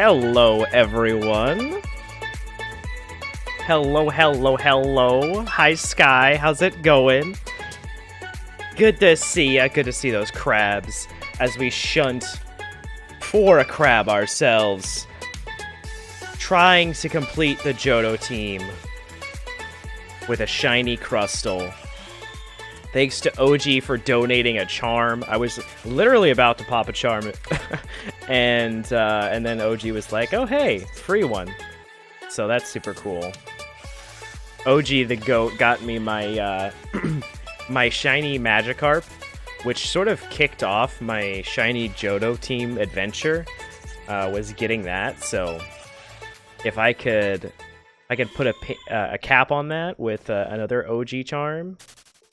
Hello, everyone. Hello. Hi, Sky. How's it going? Good to see ya. Good to see those crabs as we shunt for a crab ourselves. Trying to complete the Johto team with a shiny Crustle. Thanks to OG for donating a charm. I was literally about to pop a charm, and then OG was like, "Oh hey, free one." So that's super cool. OG the goat got me my my shiny Magikarp, which sort of kicked off my shiny Johto team adventure. Was getting that, so if I could put a cap on that with another OG charm.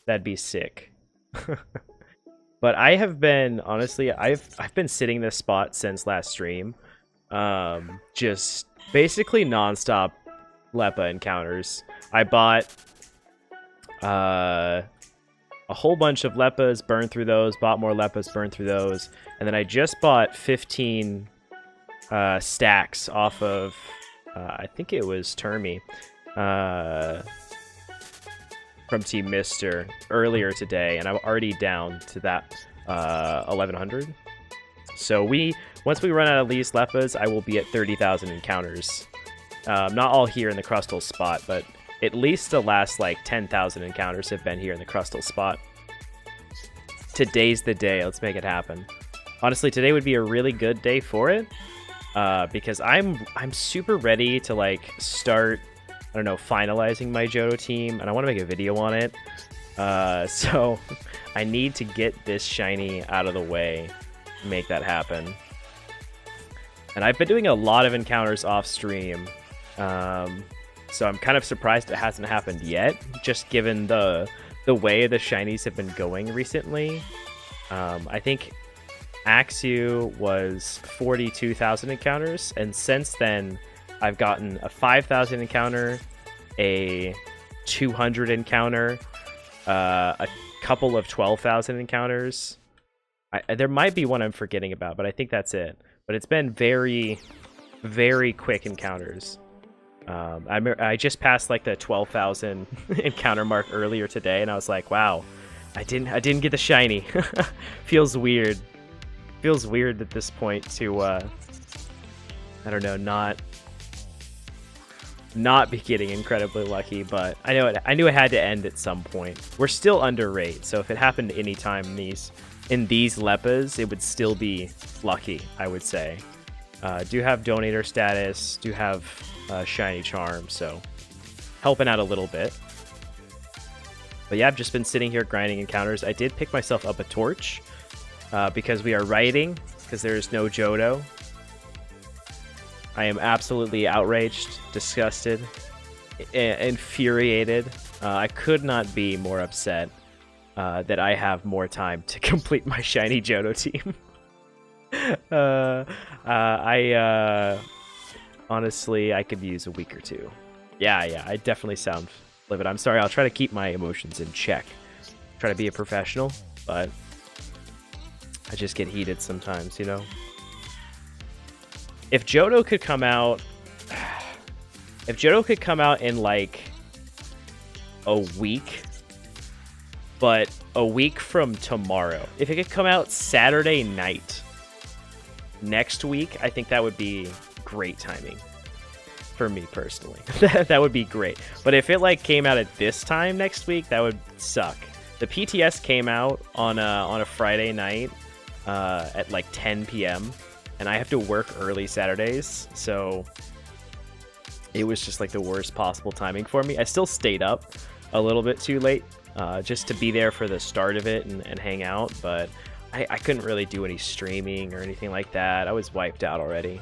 That'd be sick. But I have been, honestly, I've been sitting this spot since last stream. Just basically nonstop Leppa encounters. I bought a whole bunch of Leppas, burned through those, bought more Leppas, burned through those, and then I just bought 15 stacks off of, I think it was Termy. From Team Mister earlier today, and I'm already down to that 1100. So once we run out of these Leppas, I will be at 30,000 encounters. Not all here in the Crustle spot, but at least the last like 10,000 encounters have been here in the Crustle spot. Today's the day. Let's make it happen. Honestly, today would be a really good day for it, because I'm super ready to like start, I don't know, finalizing my Johto team, and I want to make a video on it. So I need to get this shiny out of the way to make that happen. And I've been doing a lot of encounters off stream, so I'm kind of surprised it hasn't happened yet, just given the way the shinies have been going recently. I think Axew was 42,000 encounters, and since then I've gotten a 5,000 encounter, a 200 encounter, a couple of 12,000 encounters. There might be one I'm forgetting about, but I think that's it. But it's been very, very quick encounters. I just passed like the 12,000 encounter mark earlier today, and I was like, wow, I didn't get the shiny. Feels weird. Feels weird at this point to I don't know, not be getting incredibly lucky, but I knew it had to end at some point. We're still under rate, so if it happened anytime in these Leppas, it would still be lucky, I would say. Do have donator status, do have shiny charm, so helping out a little bit. But yeah, I've just been sitting here grinding encounters. I did pick myself up a torch because we are rioting, because there is no Johto. I am absolutely outraged, disgusted, infuriated. I could not be more upset that I have more time to complete my shiny Johto team. Honestly, I could use a week or two. Yeah, I definitely sound livid. I'm sorry, I'll try to keep my emotions in check. Try to be a professional, but I just get heated sometimes, you know? If Johto could come out in like a week, but a week from tomorrow, if it could come out Saturday night next week, I think that would be great timing for me personally. That would be great. But if it like came out at this time next week, that would suck. The PTS came out on a Friday night at like 10 p.m. and I have to work early Saturdays, so it was just like the worst possible timing for me. I still stayed up a little bit too late just to be there for the start of it and hang out, but I couldn't really do any streaming or anything like that. I was wiped out already.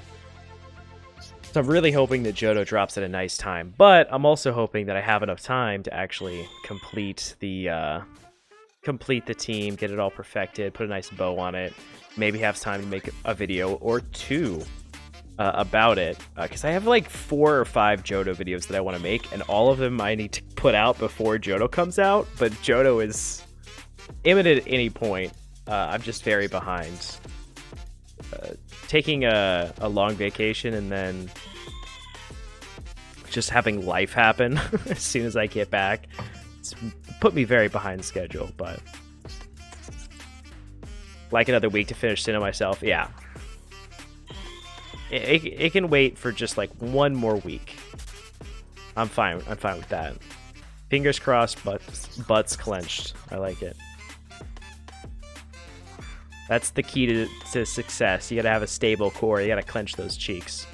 So I'm really hoping that Johto drops at a nice time, but I'm also hoping that I have enough time to actually complete the team, get it all perfected, put a nice bow on it, maybe have time to make a video or two about it, because I have like 4 or 5 Johto videos that I want to make, and all of them I need to put out before Johto comes out, but Johto is imminent at any point. I'm just very behind taking a long vacation and then just having life happen as soon as I get back. It's put me very behind schedule, but like another week to finish Sinnoh myself. Yeah. It can wait for just like one more week. I'm fine with that. Fingers crossed, butts clenched. I like it. That's the key to success. You gotta have a stable core. You gotta clench those cheeks.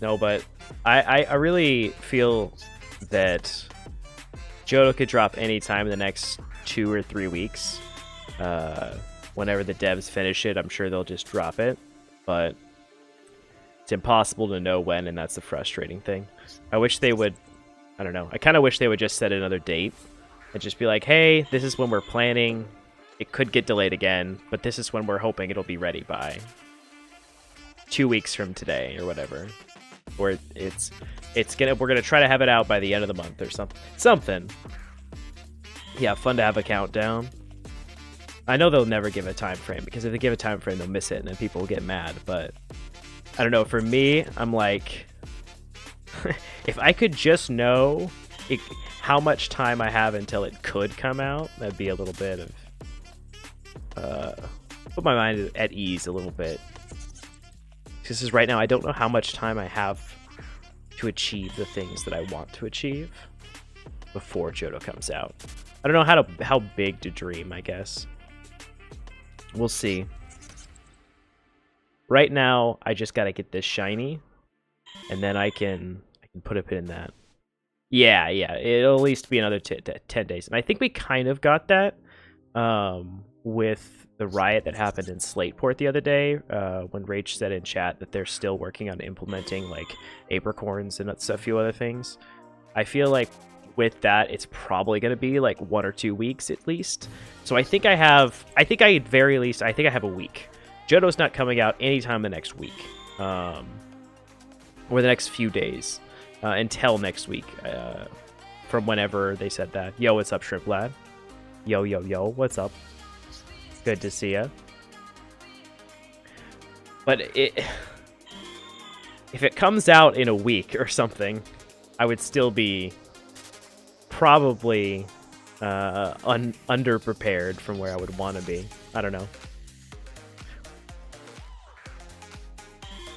No, but I really feel that Johto could drop anytime in the next 2 or 3 weeks. Whenever the devs finish it, I'm sure they'll just drop it. But it's impossible to know when, and that's the frustrating thing. I wish they would... I don't know. I kind of wish they would just set another date. And just be like, hey, this is when we're planning. It could get delayed again, but this is when we're hoping it'll be ready by 2 weeks from today or whatever. Or we're gonna try to have it out by the end of the month or something. Yeah, fun to have a countdown. I know they'll never give a time frame, because if they give a time frame, they'll miss it and then people will get mad. But I don't know. For me, I'm like, if I could just know how much time I have until it could come out, that'd be a little bit of put my mind at ease a little bit. Because right now I don't know how much time I have to achieve the things that I want to achieve before Johto comes out. I don't know how big to dream, I guess. We'll see. Right now, I just gotta get this shiny, and then I can put a pin in that. Yeah, it'll at least be another 10 days. And I think we kind of got that with the riot that happened in Slateport the other day, when Rach said in chat that they're still working on implementing like apricorns and a few other things. I feel like with that, it's probably going to be like 1 or 2 weeks at least. So I think I have a week. Johto's not coming out anytime the next week, or the next few days, until next week, from whenever they said that. Yo, what's up, Shrimp Lad? Yo, what's up? Good to see ya. But if it comes out in a week or something, I would still be probably underprepared from where I would want to be. I don't know.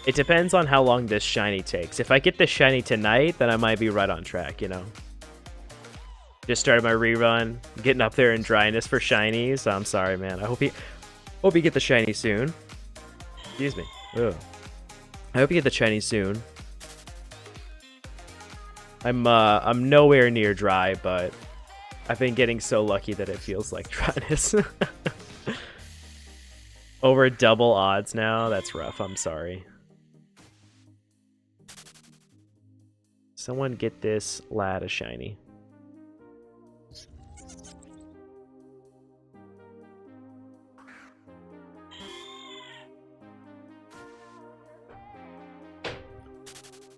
It depends on how long this shiny takes. If I get this shiny tonight, then I might be right on track, you know? Just started my rerun, getting up there in dryness for shinies. I'm sorry, man. I hope you get the shiny soon. Excuse me. Ugh. I hope you get the shiny soon. I'm nowhere near dry, but I've been getting so lucky that it feels like dryness. Over double odds now. That's rough. I'm sorry. Someone get this lad a shiny.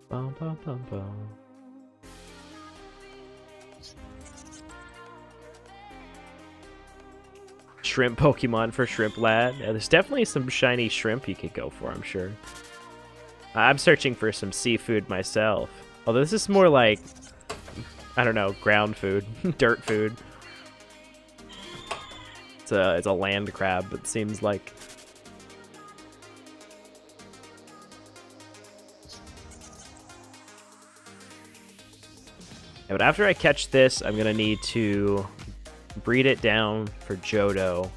Bum, bum, bum, bum. Shrimp Pokemon for Shrimp Lad. Yeah, there's definitely some shiny shrimp you could go for, I'm sure. I'm searching for some seafood myself. Although this is more like, I don't know, ground food, dirt food. It's a land crab, it seems like. Yeah, but after I catch this, I'm gonna need to breed it down for Johto.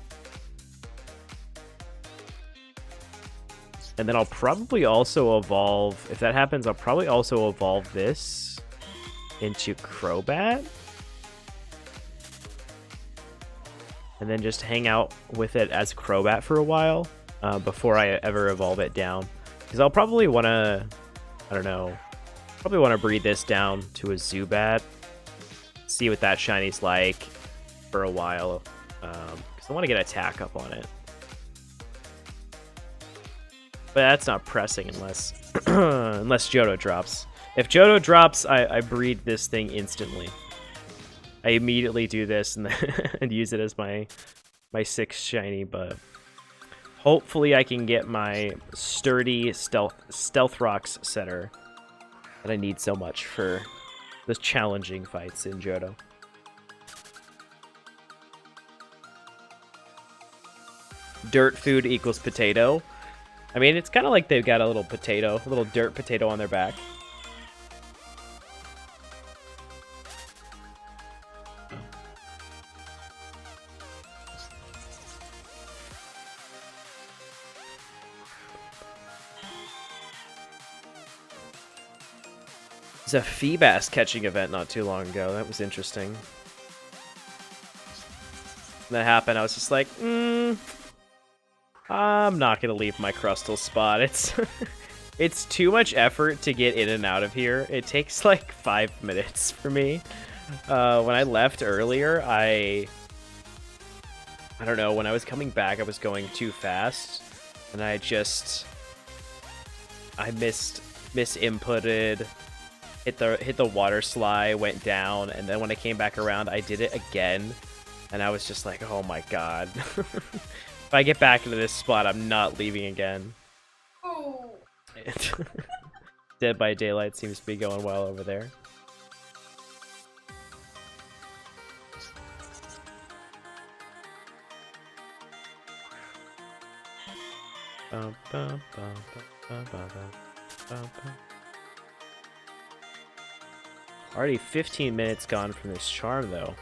And then I'll probably also evolve, if that happens, I'll probably also evolve this into Crobat. And then just hang out with it as Crobat for a while before I ever evolve it down. Because I'll probably want to, I don't know, probably want to breed this down to a Zubat. See what that shiny's like for a while. Because I want to get attack up on it. But that's not pressing unless unless Johto drops. If Johto drops, I breed this thing instantly. I immediately do this and and use it as my 6th shiny, but Hopefully I can get my sturdy stealth rocks setter that I need so much for the challenging fights in Johto. Dirt food equals potato. I mean, it's kind of like they've got a little dirt potato on their back. There's a Feebas catching event not too long ago. That was interesting. When that happened, I was just like, I'm not gonna leave my Crustal spot. It's too much effort to get in and out of here. It takes like 5 minutes for me. When I left earlier, I don't know, when I was coming back, I was going too fast, and I misinputted, hit the water slide, went down, and then when I came back around, I did it again, and I was just like, oh my god. If I get back into this spot, I'm not leaving again. Oh. Dead by Daylight seems to be going well over there. Already 15 minutes gone from this charm, though.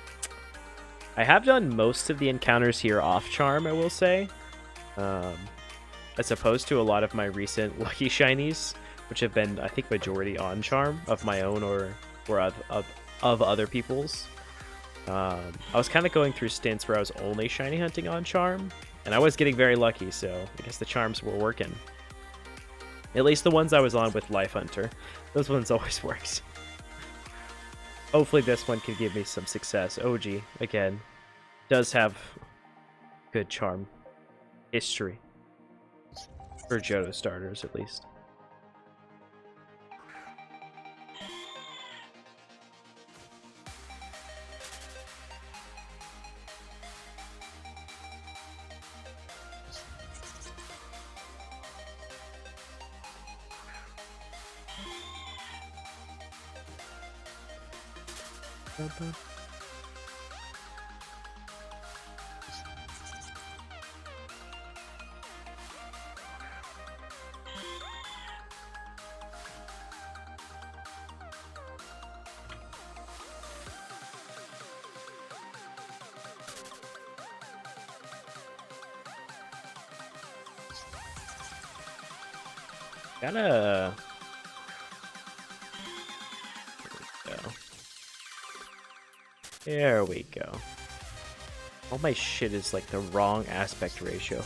I have done most of the encounters here off charm, I will say. As opposed to a lot of my recent lucky shinies, which have been, I think, majority on charm of my own or of other people's. I was kind of going through stints where I was only shiny hunting on charm, and I was getting very lucky, so I guess the charms were working. At least the ones I was on with Life Hunter. Those ones always works. Hopefully this one can give me some success. OG, again, does have good charm history. For Johto starters, at least. Gotta... There we go. All my shit is like the wrong aspect ratio.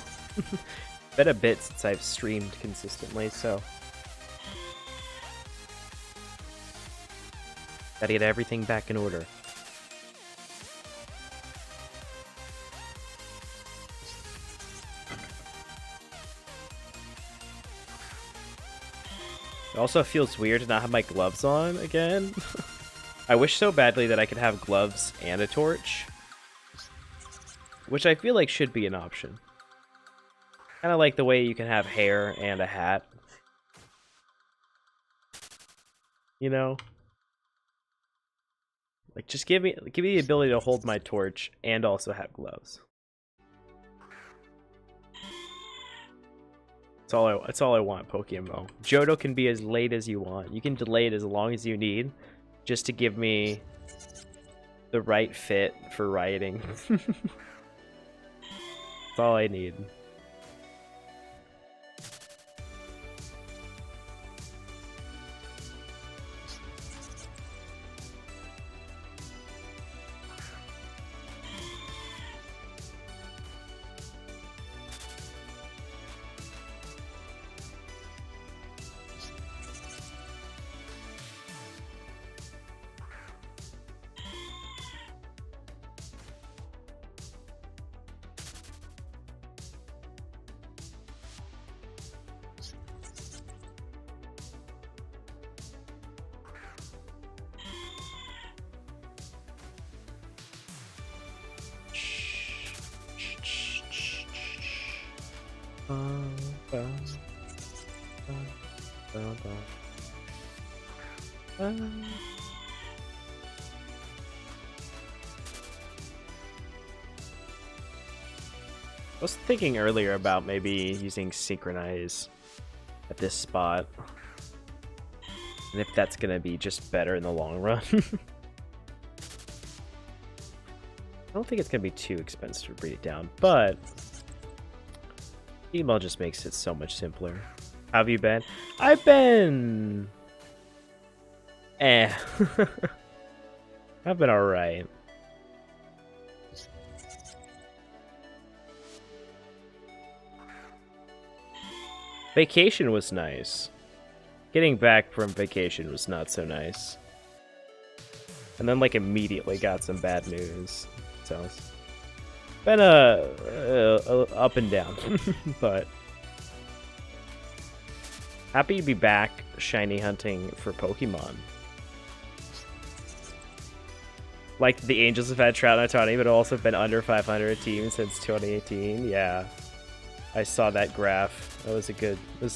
Been a bit since I've streamed consistently, so... Gotta get everything back in order. It also feels weird to not have my gloves on again. I wish so badly that I could have gloves and a torch, which I feel like should be an option. Kind of like the way you can have hair and a hat. You know? Like, just give me the ability to hold my torch and also have gloves. That's all I want, PokeMMO. Johto can be as late as you want. You can delay it as long as you need, just to give me the right fit for riding. That's all I need. I was thinking earlier about maybe using Synchronize at this spot. And if that's gonna be just better in the long run. I don't think it's gonna be too expensive to breed it down, but email just makes it so much simpler. How have you been? I've been... I've been alright. Vacation was nice. Getting back from vacation was not so nice. And then, like, immediately got some bad news. So it's been up and down. But happy to be back shiny hunting for Pokemon. Like, the Angels have had Trout and Otani, but also been under 500 teams since 2018. Yeah. I saw that graph. That was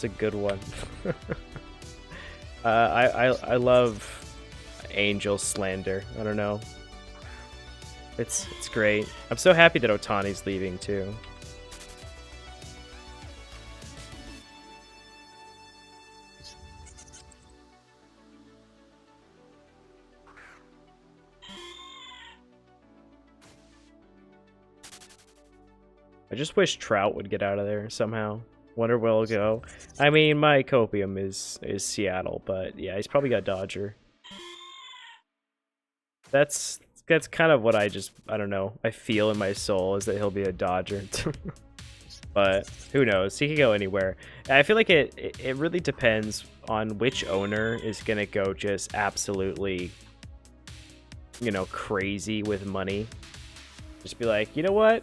a good one. I love Angel slander. I don't know. It's great. I'm so happy that Otani's leaving too. I just wish Trout would get out of there somehow. Wonder where he'll go. I mean, my copium is Seattle, but yeah, he's probably got Dodger. That's kind of what I don't know. I feel in my soul is that he'll be a Dodger. But who knows? He could go anywhere. I feel like it really depends on which owner is gonna go just absolutely, you know, crazy with money. Just be like, you know what?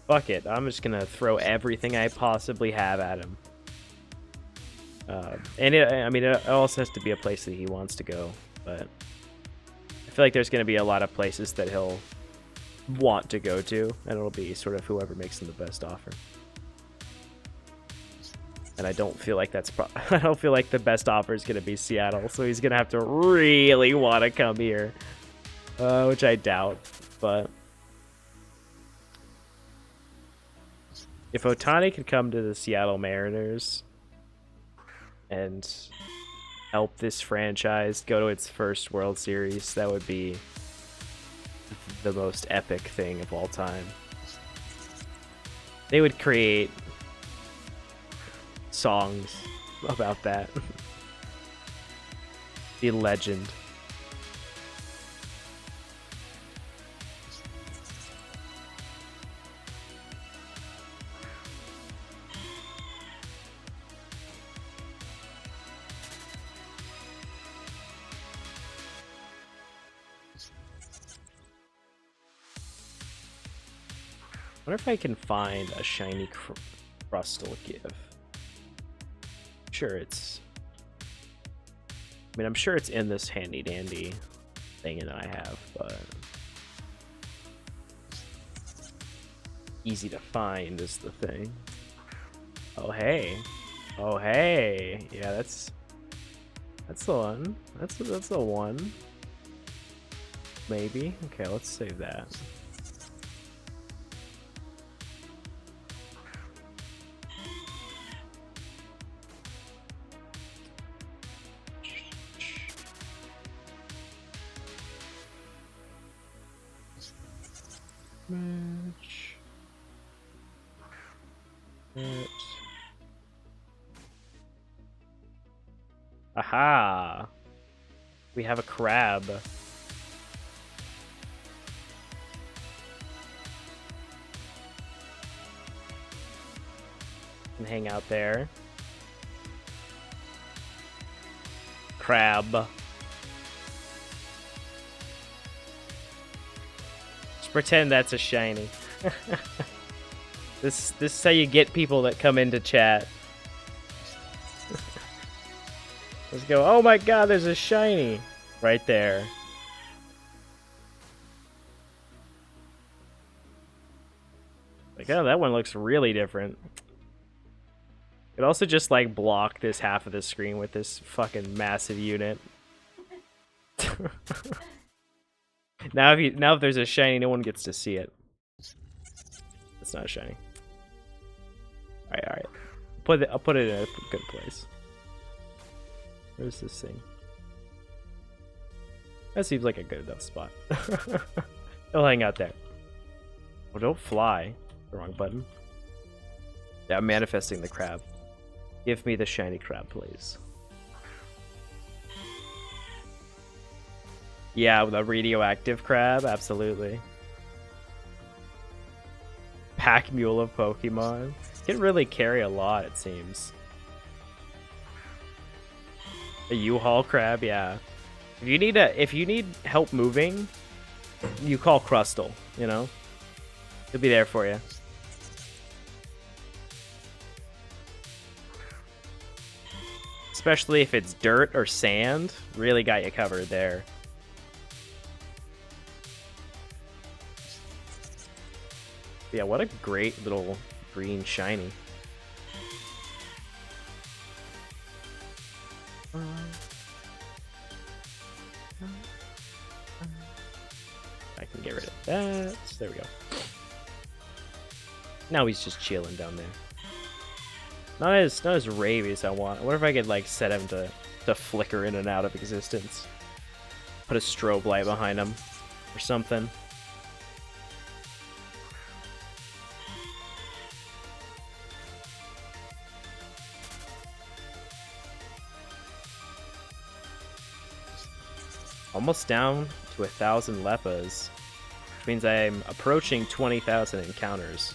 Fuck it, I'm just gonna throw everything I possibly have at him. And I mean, it also has to be a place that he wants to go, but I feel like there's gonna be a lot of places that he'll want to go to, and it'll be sort of whoever makes him the best offer. And I don't feel like I don't feel like the best offer is gonna be Seattle, so he's gonna have to really want to come here, which I doubt, but. If Otani could come to the Seattle Mariners and help this franchise go to its first World Series, that would be the most epic thing of all time. They would create songs about that. The legend. I wonder if I can find a shiny Crustal give. Sure, I'm sure it's in this handy dandy thing that I have, but easy to find is the thing. Oh hey, yeah, that's the one. That's the one. Maybe. Okay, let's save that. Match. Aha! We have a crab. Can hang out there. Crab. Pretend that's a shiny. This is how you get people that come into chat. Let's go. Oh my god, there's a shiny right there. Like, oh, that one looks really different. Could also just like block this half of the screen with this fucking massive unit. Now if there's a shiny, no one gets to see it. It's not a shiny. Alright. I'll put it in a good place. Where's this thing? That seems like a good enough spot. It'll hang out there. Oh, don't fly. The wrong button. Yeah, I'm manifesting the crab. Give me the shiny crab, please. Yeah, the radioactive crab, absolutely. Pack mule of Pokemon. Can really carry a lot, it seems. A U-Haul crab, yeah. If you need help moving, you call Crustle, you know? He'll be there for you. Especially if it's dirt or sand, really got you covered there. Yeah, what a great little green shiny. I can get rid of that. There we go. Now he's just chilling down there. Not as ravey as I want. What if I could like set him to flicker in and out of existence? Put a strobe light behind him or something. Almost down to 1,000 Leppas, which means I'm approaching 20,000 encounters.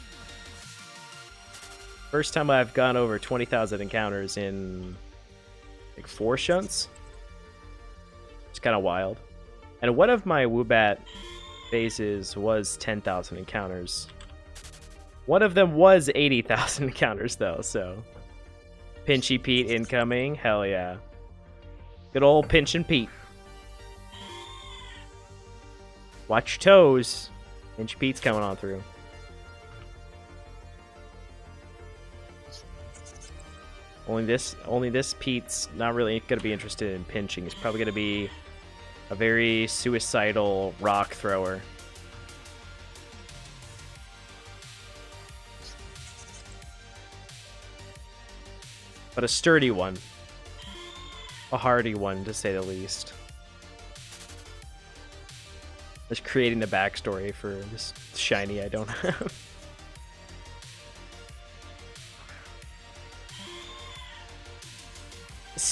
First time I've gone over 20,000 encounters in like 4 shunts. It's kind of wild. And one of my Woobat phases was 10,000 encounters. One of them was 80,000 encounters though, so Pinchy Pete incoming, hell yeah. Good old Pinchin' Pete. Watch your toes. Pinchy Pete's coming on through. Only this Pete's not really going to be interested in pinching. He's probably going to be a very suicidal rock thrower. But a sturdy one. A hardy one, to say the least. Just creating the backstory for this shiny I don't have.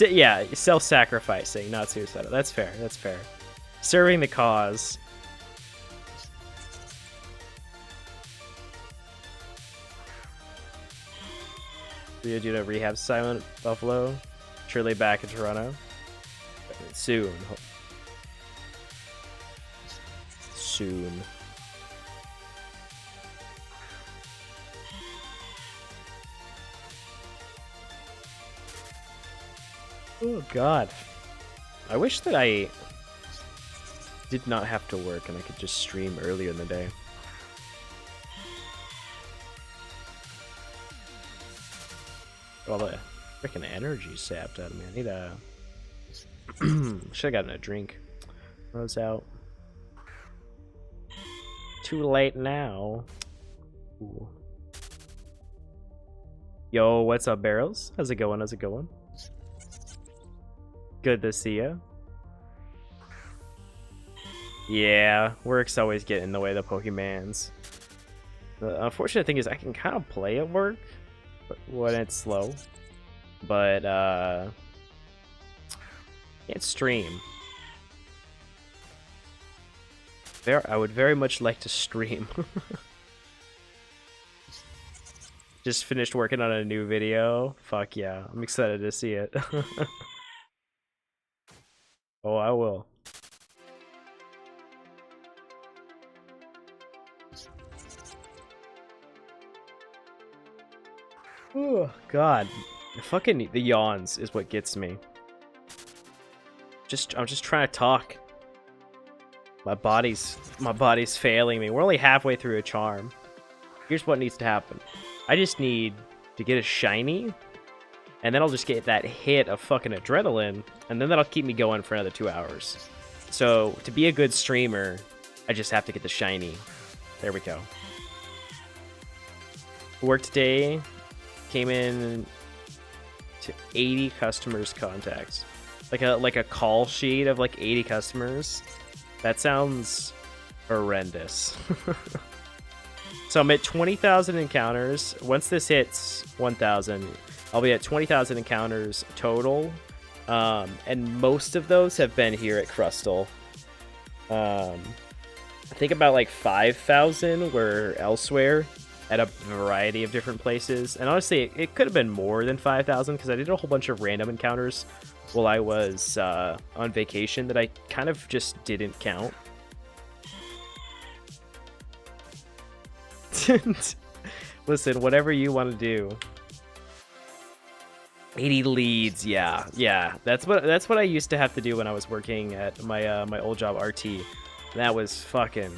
Yeah, self-sacrificing, not suicidal. That's fair. That's fair. Serving the cause. Rio due to rehab Silent Buffalo. Surely back in Toronto. Soon. Soon. Oh god. I wish that I did not have to work and I could just stream earlier in the day. All the freaking energy sapped out of me. I need a should have gotten a drink. Rose out. Too late now. Ooh. Yo, what's up, Barrels? How's it going? How's it going? Good to see ya. Yeah, work's always getting in the way of the Pokemans. The unfortunate thing is I can kind of play at work when it's slow, but can't stream. I would very much like to stream. Just finished working on a new video. Fuck yeah, I'm excited to see it. Oh, I will. Oh god, the yawns is what gets me. I'm just trying to talk. My body's failing me. We're only halfway through a charm. Here's what needs to happen. I just need to get a shiny and then I'll just get that hit of fucking adrenaline, and then that'll keep me going for another 2 hours. So to be a good streamer, I just have to get the shiny. There we go. Work today, came in to 80 customers contacts. Like a call sheet of like 80 customers. That sounds horrendous. So I'm at 20,000 encounters. Once this hits 1,000, I'll be at 20,000 encounters total. And most of those have been here at Crustal. I think about like 5,000 were elsewhere at a variety of different places. And honestly, it could have been more than 5,000 because I did a whole bunch of random encounters while I was on vacation that I kind of just didn't count. Listen, whatever you want to do. 80 leads, yeah. That's what I used to have to do when I was working at my my old job, RT. That was fucking,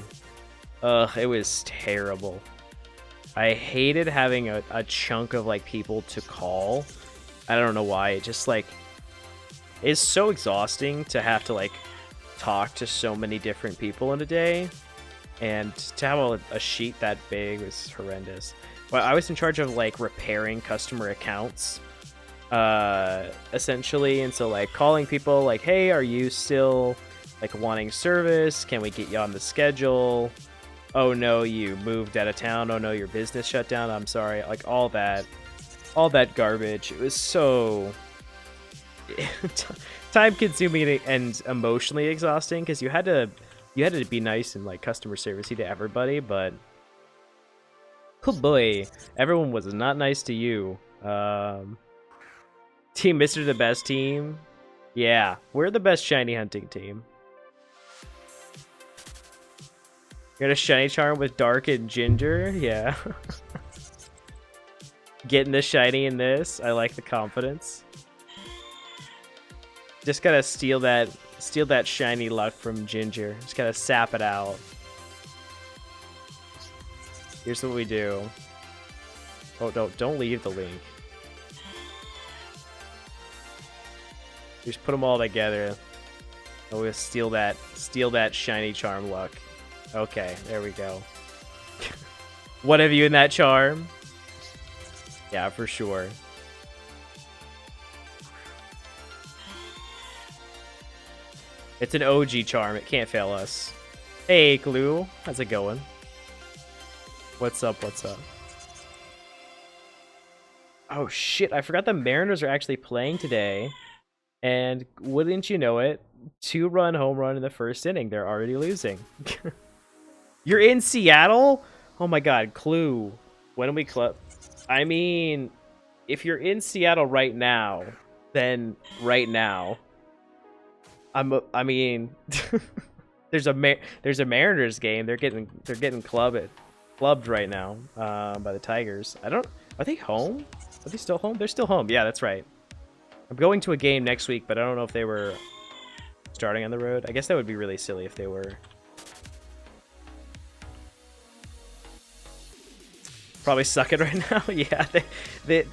it was terrible. I hated having a chunk of like people to call. I don't know why. It just like is so exhausting to have to like talk to so many different people in a day, and to have a sheet that big was horrendous. Well, I was in charge of like repairing customer accounts, essentially, and so like calling people like, hey, are you still like wanting service? Can we get you on the schedule? Oh no, you moved out of town. Oh no, your business shut down. I'm sorry. Like all that garbage. It was so time consuming and emotionally exhausting because you had to be nice and like customer servicey to everybody, but oh boy, everyone was not nice to you. Team Mr. the best team. Yeah, we're the best shiny hunting team. Got a shiny charm with Dark and Ginger. Yeah. Getting the shiny in this. I like the confidence. Just gotta steal that shiny luck from Ginger. Just gotta sap it out. Here's what we do. Oh, don't leave the link. Just put them all together. And we'll steal that shiny charm luck. Okay, there we go. One of you in that charm? Yeah, for sure. It's an OG charm. It can't fail us. Hey, Glue. How's it going? What's up? What's up? Oh, shit. I forgot the Mariners are actually playing today. And wouldn't you know it, 2-run home run in the first inning. They're already losing. You're in Seattle? Oh my god, Clue. When do we club? I mean, if you're in Seattle right now, then right now. I mean, there's a Mariners game. They're getting clubbed right now by the Tigers. Are they home? Are they still home? They're still home. Yeah, that's right. I'm going to a game next week, but I don't know if they were starting on the road. I guess that would be really silly if they were. Probably suck it right now. Yeah,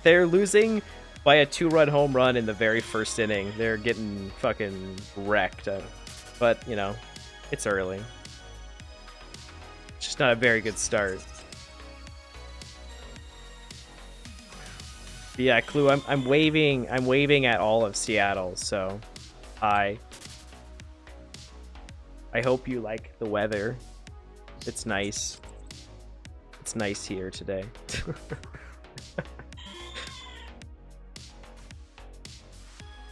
they're losing by a 2-run home run in the very first inning. They're getting fucking wrecked. But, you know, it's early. It's just not a very good start. But yeah, Clue, I'm waving at all of Seattle, so hi. I hope you like the weather. It's nice. It's nice here today.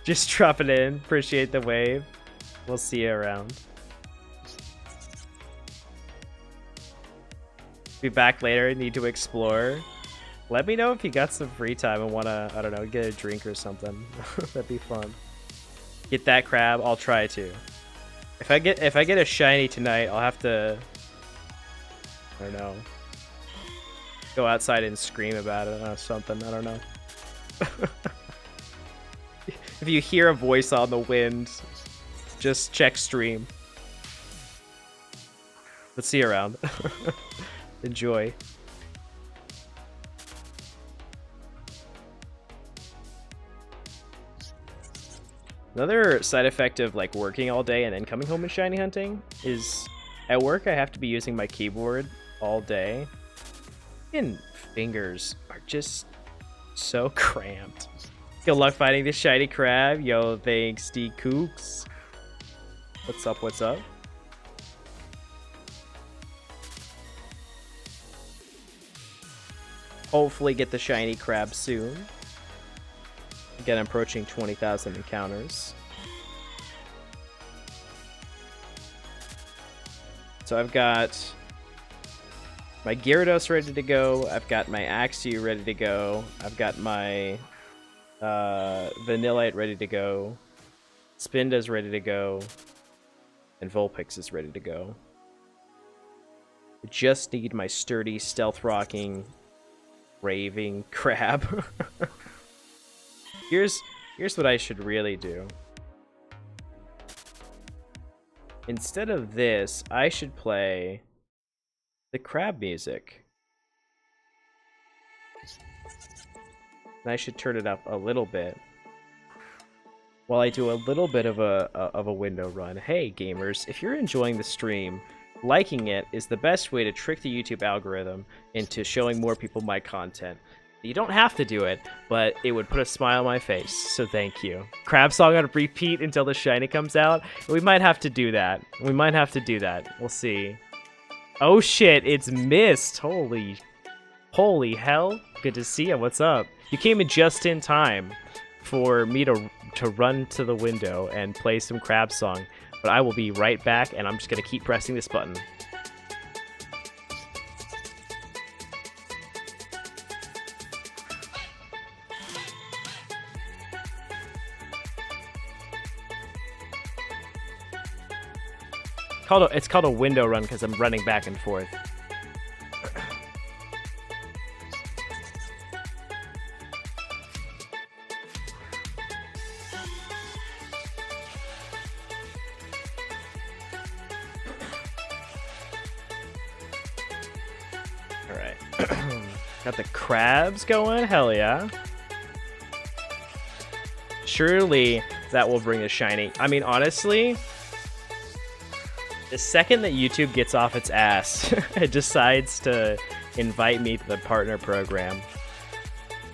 Just drop it in. Appreciate the wave. We'll see you around. Be back later. Need to explore. Let me know if you got some free time and wanna, I don't know, get a drink or something. That'd be fun. Get that crab. I'll try to. If I get a shiny tonight, I'll have to, I don't know, go outside and scream about it or something. I don't know. If you hear a voice on the wind, just check stream. Let's see you around. Enjoy. Another side effect of like working all day and then coming home and shiny hunting is at work I have to be using my keyboard all day. And fingers are just so cramped. Good luck fighting the shiny crab. Yo, thanks, D Kooks. What's up, what's up? Hopefully get the shiny crab soon. Again, I'm approaching 20,000 encounters. So I've got my Gyarados ready to go. I've got my Axew ready to go. I've got my Vanillite ready to go. Spinda's ready to go. And Vulpix is ready to go. I just need my sturdy, stealth-rocking, raving crab. Here's what I should really do. Instead of this, I should play the crab music. And I should turn it up a little bit while I do a little bit of a window run. Hey gamers, if you're enjoying the stream, liking it is the best way to trick the YouTube algorithm into showing more people my content. You don't have to do it, but it would put a smile on my face, so thank you. Crab song on repeat until the shiny comes out? We might have to do that. We might have to do that. We'll see. Oh shit, it's Mist! Holy hell. Good to see you. What's up? You came in just in time for me to run to the window and play some crab song, but I will be right back, and I'm just gonna keep pressing this button. It's called a window run because I'm running back and forth. Alright. Got the crabs going? Hell yeah. Surely that will bring a shiny. I mean, honestly, the second that YouTube gets off its ass, it decides to invite me to the partner program,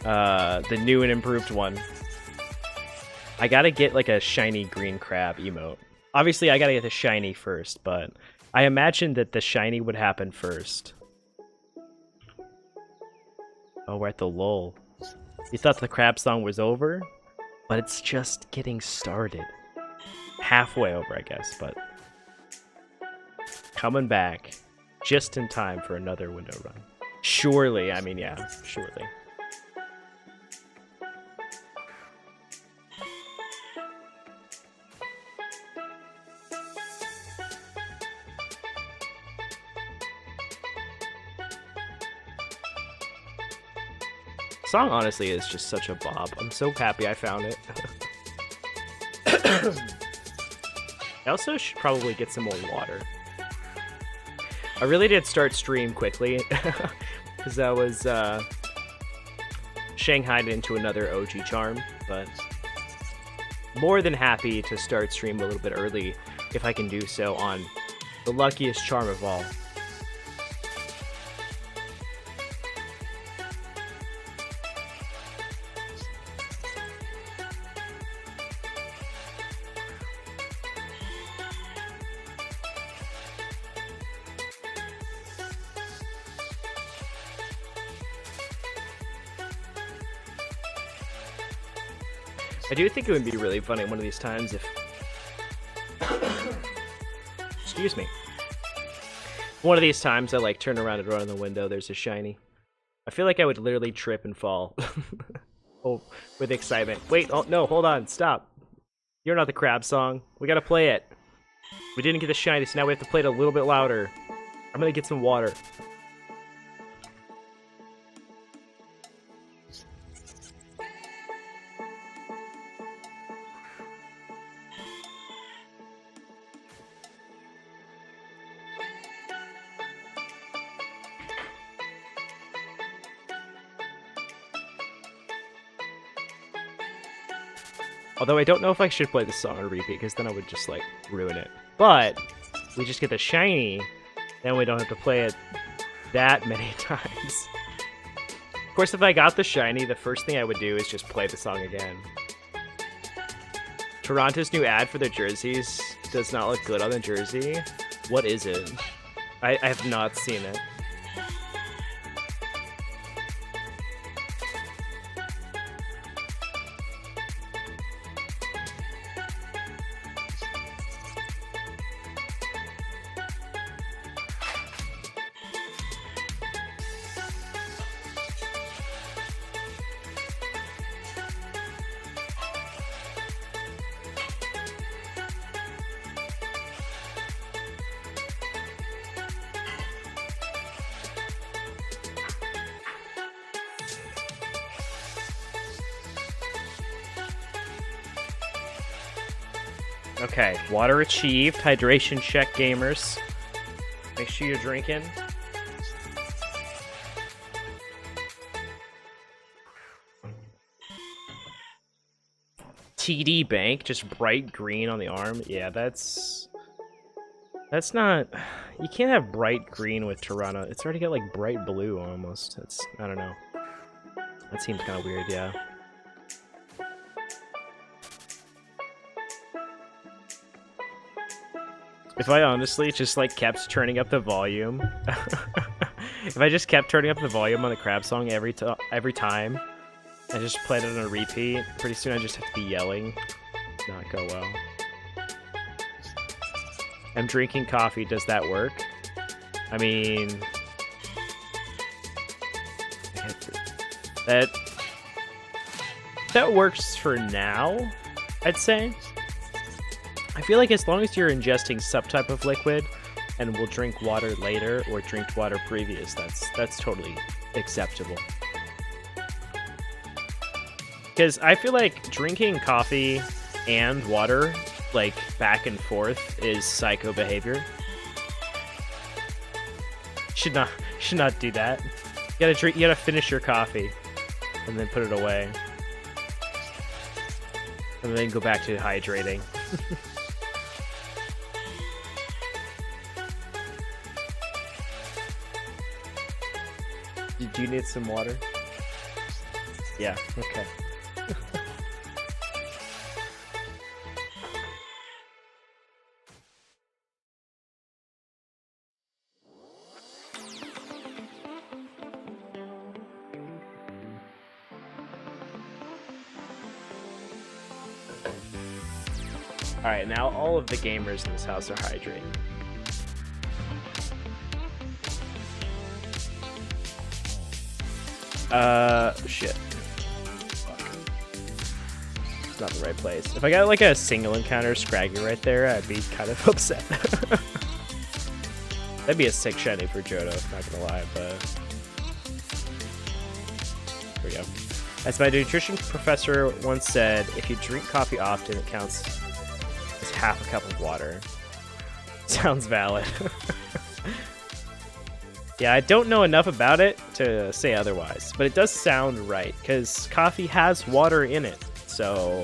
the new and improved one, I gotta get like a shiny green crab emote. Obviously, I gotta get the shiny first, but I imagined that the shiny would happen first. Oh, we're at the lull. You thought the crab song was over? But it's just getting started. Halfway over, I guess, but coming back just in time for another window run. Surely, I mean, yeah, surely. Song honestly is just such a bop. I'm so happy I found it. I also should probably get some more water. I really did start stream quickly because I was shanghaied into another OG charm, but more than happy to start stream a little bit early if I can do so on the luckiest charm of all. I do think it would be really funny one of these times if... Excuse me. One of these times I like turn around and run in the window, there's a shiny. I feel like I would literally trip and fall. Oh, with excitement. Wait, oh no, hold on, stop. You're not the crab song. We gotta play it. We didn't get the shiny, so now we have to play it a little bit louder. I'm gonna get some water. Although I don't know if I should play this song on repeat, because then I would just, like, ruin it. But we just get the shiny, then we don't have to play it that many times. Of course, if I got the shiny, the first thing I would do is just play the song again. Toronto's new ad for their jerseys does not look good on the jersey. What is it? I have not seen it. Okay, water achieved. Hydration check, gamers. Make sure you're drinking. TD Bank, just bright green on the arm. Yeah, that's not... You can't have bright green with Toronto. It's already got, like, bright blue almost. I don't know. That seems kind of weird, yeah. If I honestly just, like, kept turning up the volume... if I just kept turning up the volume on the crab song every time, and just played it on a repeat, pretty soon I just have to be yelling. Not go well. I'm drinking coffee. Does that work? I mean... That works for now, I'd say. I feel like as long as you're ingesting some type of liquid and will drink water later or drink water previous, that's totally acceptable. Because I feel like drinking coffee and water, like, back and forth is psycho behavior. Should not do that. You gotta finish your coffee and then put it away. And then go back to hydrating. Do you need some water? Yeah, okay. Alright, now all of the gamers in this house are hydrating. Shit. Fuck. It's not the right place. If I got, like, a single encounter Scraggy right there, I'd be kind of upset. That'd be a sick shiny for Johto, not gonna lie, but... There we go. As my nutrition professor once said, if you drink coffee often, it counts as half a cup of water. Sounds valid. Yeah, I don't know enough about it to say otherwise, but it does sound right, because coffee has water in it, so...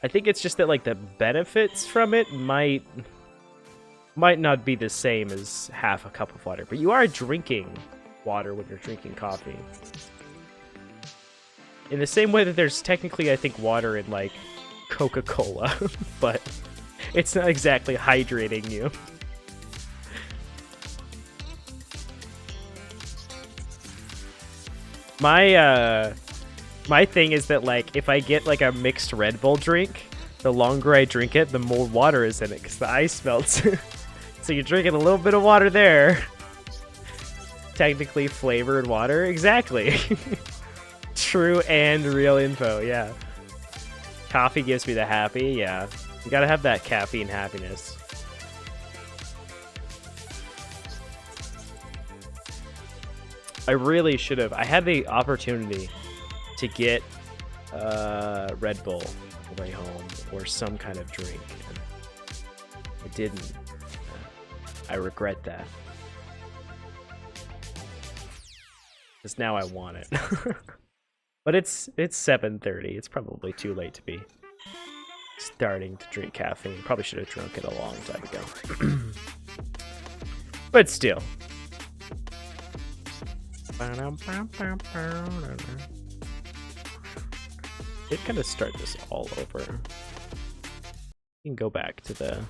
I think it's just that, like, the benefits from it might not be the same as half a cup of water, but you are drinking water when you're drinking coffee. In the same way that there's technically, I think, water in, like, Coca-Cola, but it's not exactly hydrating you. My thing is that, like, if I get, like, a mixed Red Bull drink, the longer I drink it, the more water is in it, because the ice melts. So you're drinking a little bit of water there. Technically flavored water? Exactly. True and real info, yeah. Coffee gives me the happy, yeah. You gotta have that caffeine happiness. I really should have. I had the opportunity to get Red Bull on the way home or some kind of drink, and I didn't. I regret that. Because now I want it. But it's 7:30. It's probably too late to be starting to drink caffeine. Probably should have drunk it a long time ago. But still. It kind of start this all over. You can go back to the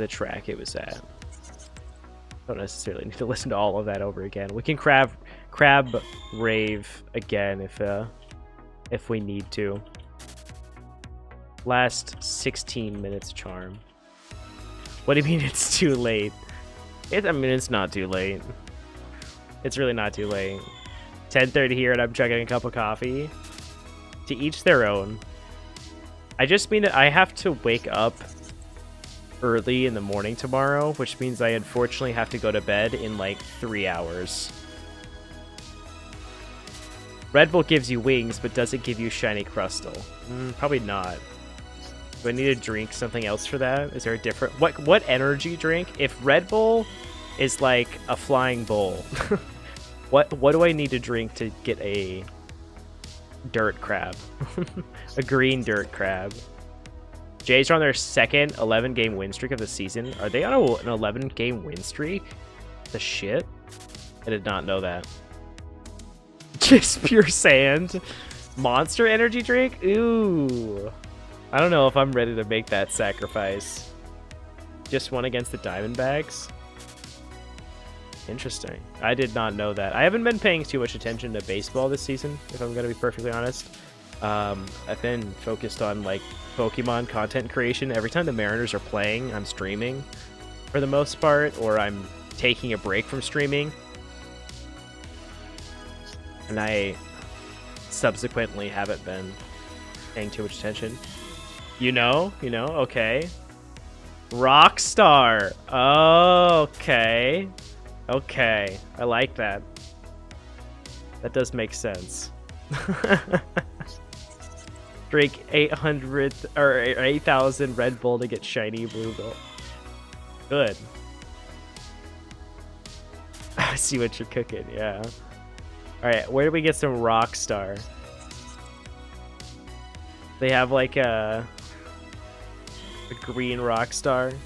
track it was at. Don't necessarily need to listen to all of that over again. We can crab rave again if we need to. Last 16 minutes charm. What do you mean it's too late? I mean, it's not too late. It's really not too late. 10:30 here and I'm chugging a cup of coffee. To each their own. I just mean that I have to wake up early in the morning tomorrow, which means I unfortunately have to go to bed in like 3 hours. Red Bull gives you wings, but does it give you shiny crustal? Probably not. Do I need to drink something else for that? Is there a different... What energy drink? If Red Bull is like a flying bull, what do I need to drink to get a dirt crab? A green dirt crab. Jays are on their second 11-game win streak of the season. Are they on an 11-game win streak? The shit? I did not know that. Just pure sand. Monster energy drink? Ooh. I don't know if I'm ready to make that sacrifice. Just one against the Diamondbacks? Interesting. I did not know that. I haven't been paying too much attention to baseball this season, if I'm going to be perfectly honest. I've been focused on like Pokemon content creation. Every time the Mariners are playing, I'm streaming for the most part, or I'm taking a break from streaming. And I subsequently haven't been paying too much attention. You know, okay. Rockstar. Okay. Okay. I like that. That does make sense. Drink 800 or 8,000 Red Bull to get shiny blue bill. Good. I see what you're cooking, yeah. Alright, where do we get some Rockstar? They have like a green Rockstar.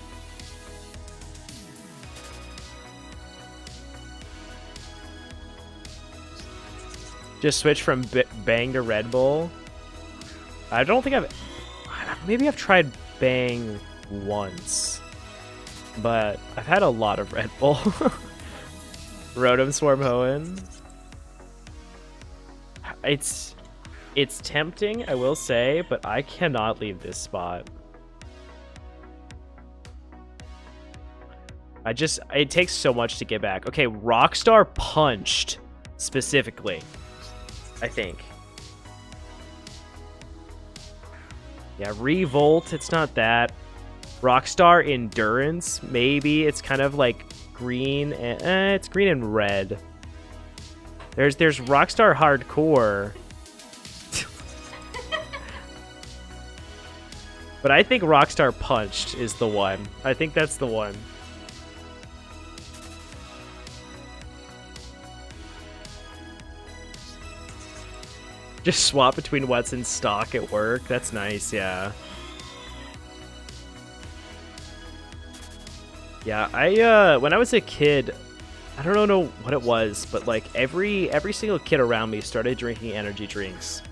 Just switch from Bang to Red Bull. I don't think maybe I've tried Bang once, but I've had a lot of Red Bull. Rotom Swarm Hoenn. It's tempting, I will say, but I cannot leave this spot. It takes so much to get back. Okay, Rockstar punched specifically, I think. Yeah, Revolt, it's not that. Rockstar Endurance, maybe. It's kind of like green and it's green and red. There's Rockstar Hardcore. But I think Rockstar Punched is the one. I think that's the one. Just swap between what's in stock at work. That's nice, yeah. Yeah, when I was a kid, I don't know what it was, but like every single kid around me started drinking energy drinks.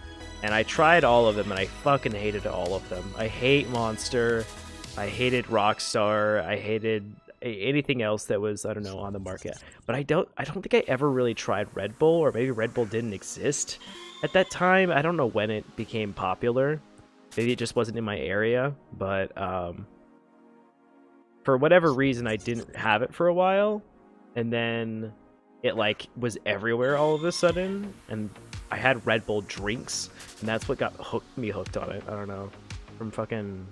And I tried all of them and I fucking hated all of them. I hate Monster. I hated Rockstar. I hated anything else that was, I don't know, on the market. But I don't think I ever really tried Red Bull, or maybe Red Bull didn't exist at that time. I don't know when it became popular. Maybe it just wasn't in my area, but for whatever reason I didn't have it for a while, and then it like was everywhere all of a sudden, and I had Red Bull drinks, and that's what got me hooked on it. I don't know, from fucking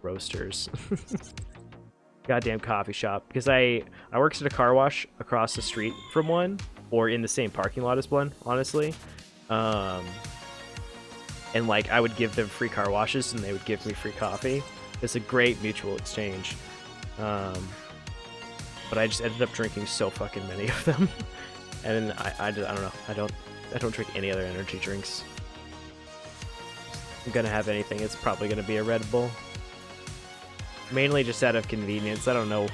roasters. Goddamn coffee shop, because I worked at a car wash across the street from one, or in the same parking lot as one, honestly. And like I would give them free car washes and they would give me free coffee. It's a great mutual exchange. But I just ended up drinking so fucking many of them. and I don't know. I don't drink any other energy drinks. If I'm gonna have anything, it's probably gonna be a Red Bull. Mainly just out of convenience. I don't know.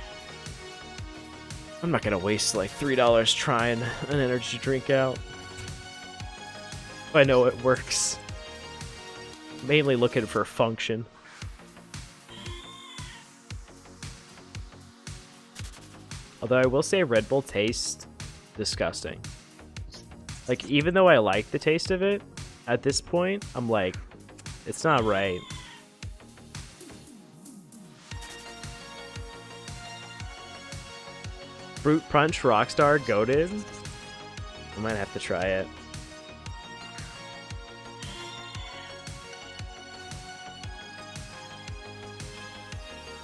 I'm not gonna waste like $3 trying an energy drink out. I know it works. Mainly looking for function. Although I will say Red Bull tastes disgusting. Like, even though I like the taste of it, at this point, I'm like, it's not right. Fruit Punch Rockstar goated. I might have to try it.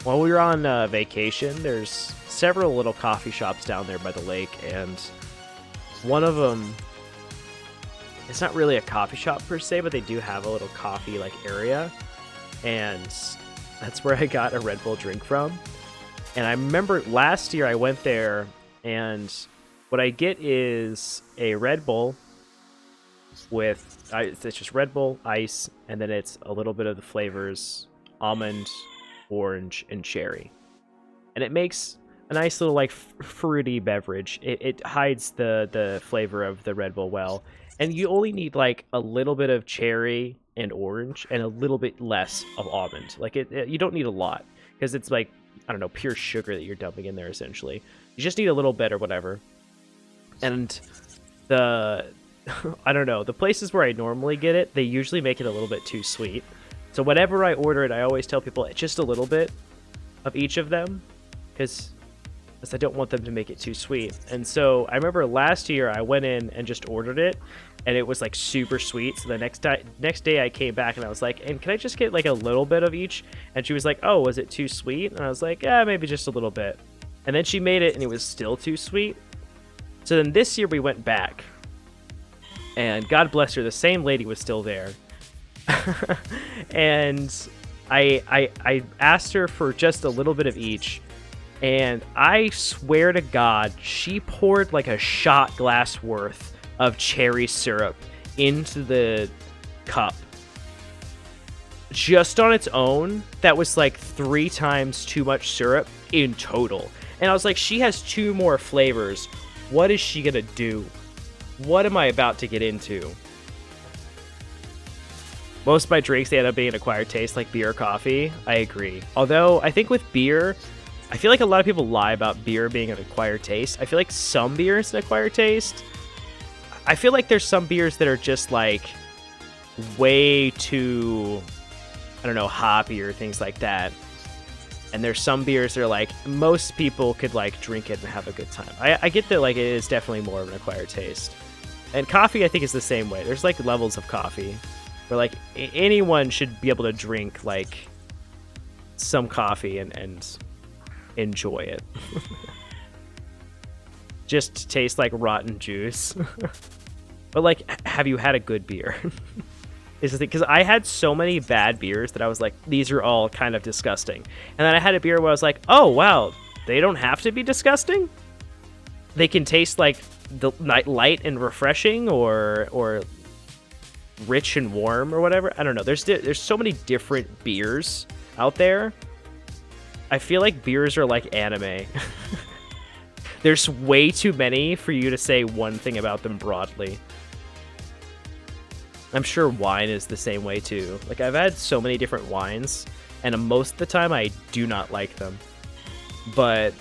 While we were on vacation, there's several little coffee shops down there by the lake, and one of them, it's not really a coffee shop per se, but they do have a little coffee like area, and that's where I got a Red Bull drink from. And I remember last year I went there, and what I get is a Red Bull with, it's just Red Bull, ice, and then it's a little bit of the flavors, almond, orange, and cherry. And it makes a nice little like fruity beverage. It hides the flavor of the Red Bull well. And you only need like a little bit of cherry and orange and a little bit less of almond. Like you don't need a lot, because it's like, I don't know, pure sugar that you're dumping in there essentially. You just need a little bit or whatever. And the I don't know, the places where I normally get it, they usually make it a little bit too sweet. So whenever I order it, I always tell people just a little bit of each of them, because I don't want them to make it too sweet. And so I remember last year I went in and just ordered it, and it was like super sweet. So the next day I came back and I was like, and can I just get like a little bit of each? And she was like, oh, was it too sweet? And I was like, yeah, maybe just a little bit. And then she made it and it was still too sweet. So then this year we went back, and God bless her, the same lady was still there. And I asked her for just a little bit of each, and I swear to God, she poured like a shot glass worth of cherry syrup into the cup. Just on its own, that was like 3 times too much syrup in total. And I was like, she has 2 more flavors. What is she gonna do? What am I about to get into? Most of my drinks, they end up being an acquired taste, like beer or coffee. I agree. Although, I think with beer, I feel like a lot of people lie about beer being an acquired taste. I feel like some beer is an acquired taste. I feel like there's some beers that are just, like, way too, I don't know, hoppy or things like that. And there's some beers that are, like, most people could, like, drink it and have a good time. I get that, like, it is definitely more of an acquired taste. And coffee, I think, is the same way. There's, like, levels of coffee. Where, like, anyone should be able to drink, like, some coffee and enjoy it. Just taste like rotten juice. But, like, have you had a good beer? Is the thing, because I had so many bad beers that I was like, these are all kind of disgusting. And then I had a beer where I was like, oh, wow, they don't have to be disgusting? They can taste, like, light and refreshing, or rich and warm or whatever. I don't know. There's so many different beers out there. I feel like beers are like anime. There's way too many for you to say one thing about them broadly. I'm sure wine is the same way too. Like, I've had so many different wines, and most of the time I do not like them. But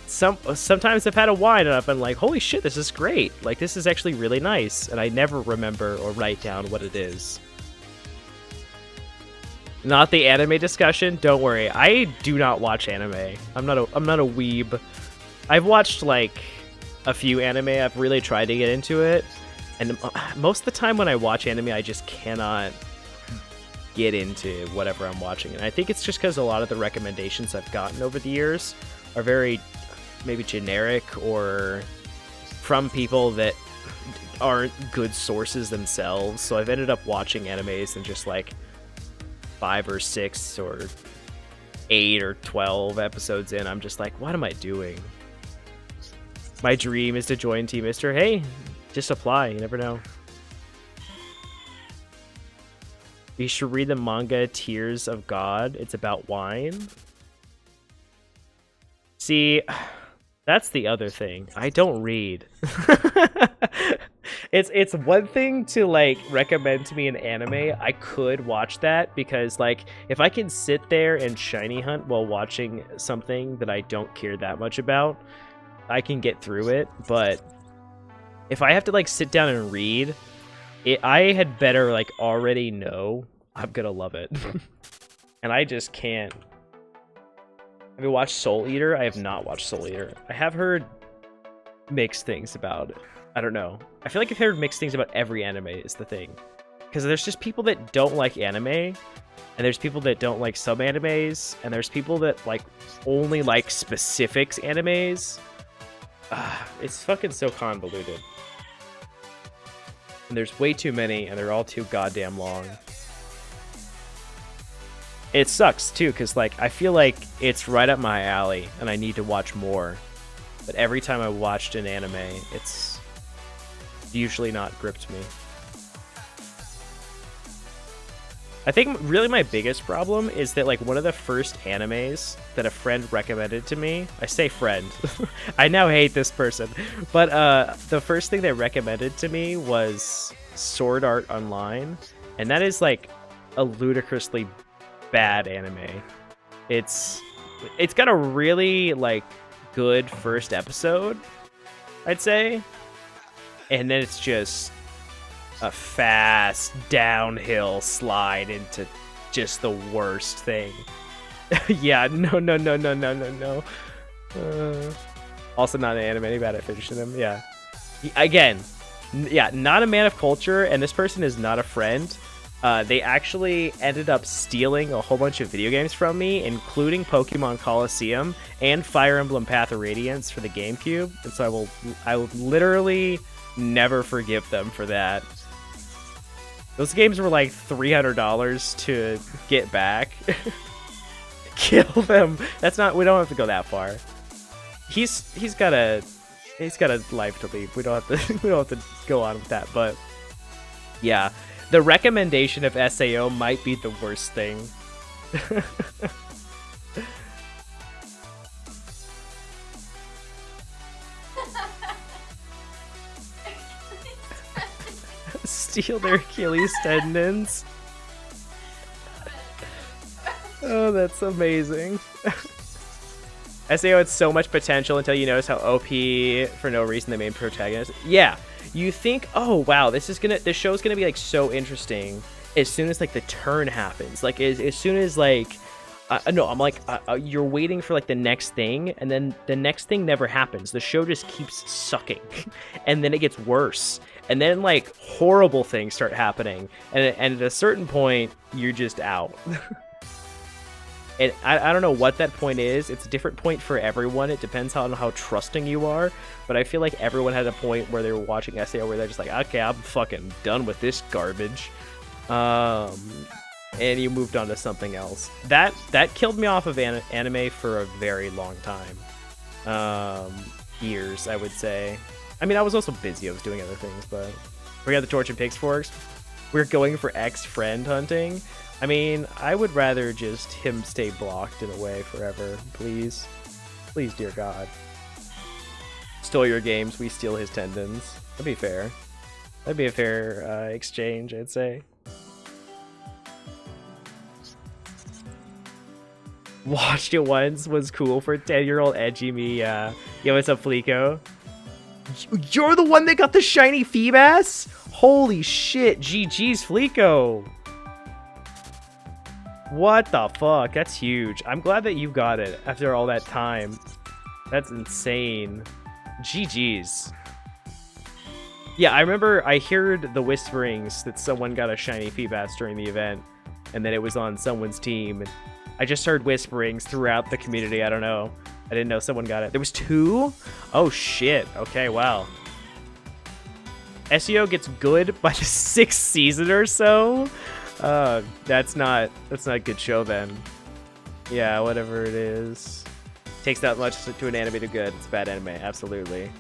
sometimes I've had a wine and I've been like, holy shit, this is great. Like, this is actually really nice. And I never remember or write down what it is. Not the anime discussion. Don't worry. I do not watch anime. I'm not a weeb. I've watched like a few anime. I've really tried to get into it. And most of the time when I watch anime, I just cannot get into whatever I'm watching. And I think it's just because a lot of the recommendations I've gotten over the years are very maybe generic, or from people that aren't good sources themselves. So I've ended up watching animes and just like 5 or 6 or 8 or 12 episodes in, I'm just like, what am I doing? My dream is to join Team Mister. Hey, just apply. You never know. You should read the manga Tears of God. It's about wine. See, that's the other thing. I don't read. It's one thing to like recommend to me an anime. I could watch that because like if I can sit there and shiny hunt while watching something that I don't care that much about, I can get through it. But if I have to like sit down and read it, I had better like already know I'm gonna love it. And I just can't. Have you watched Soul Eater? I have not watched Soul Eater. I have heard mixed things about it. I don't know. I feel like I've heard mixed things about every anime is the thing. Because there's just people that don't like anime, and there's people that don't like sub-animes, and there's people that like only like specifics animes. It's fucking so convoluted. And there's way too many, and they're all too goddamn long. It sucks too, because like I feel like it's right up my alley, and I need to watch more. But every time I watched an anime, it's usually not gripped me. I think really my biggest problem is that like one of the first animes that a friend recommended to me, I say friend, I now hate this person, but the first thing they recommended to me was Sword Art Online, and that is like a ludicrously bad anime. It's got a really like good first episode, I'd say, and then it's just a fast downhill slide into just the worst thing. Yeah, no. Also not an anime bad at finishing them. Yeah. Again, yeah, not a man of culture, and this person is not a friend. They actually ended up stealing a whole bunch of video games from me, including Pokemon Colosseum and Fire Emblem Path of Radiance for the GameCube. And so I will literally never forgive them for that. Those games were like $300 to get back. Kill them. That's not. We don't have to go that far. He's got a life to lead. We don't have to go on with that. But yeah, the recommendation of SAO might be the worst thing. Steal their Achilles tendons. Oh, that's amazing. SAO had so much potential until you notice how OP for no reason the main protagonist. Yeah, you think, oh wow, this show's gonna be like so interesting as soon as like the turn happens. Like as soon as like no, I'm like you're waiting for like the next thing, and then the next thing never happens. The show just keeps sucking, and then it gets worse, and then like horrible things start happening, and at a certain point you're just out. And I don't know what that point is. It's a different point for everyone. It depends on how trusting you are. But I feel like everyone had a point where they were watching SAO where they're just like, okay, I'm fucking done with this garbage. And you moved on to something else. That killed me off of anime for a very long time. Years, I would say. I mean, I was also busy. I was doing other things, but we got the Torch and Pigs Forks. We're going for ex-friend hunting. I mean, I would rather just him stay blocked in a way forever. Please. Please, dear God. Stole your games, we steal his tendons. That'd be fair. That'd be a fair exchange, I'd say. Watched it once, was cool for 10-year-old edgy me. Yo, what's up, Fleeko? You're the one that got the shiny Feebas? Holy shit, GG's, Fleeko. What the fuck? That's huge. I'm glad that you got it after all that time. That's insane. GG's. Yeah, I remember I heard the whisperings that someone got a shiny Feebas during the event, and that it was on someone's team. And I just heard whisperings throughout the community. I don't know. I didn't know someone got it. There was 2? Oh shit. Okay, wow. SEO gets good by the 6th season or so. That's not a good show then. Yeah, whatever it is. Takes that much to an anime to good. It's bad anime, absolutely.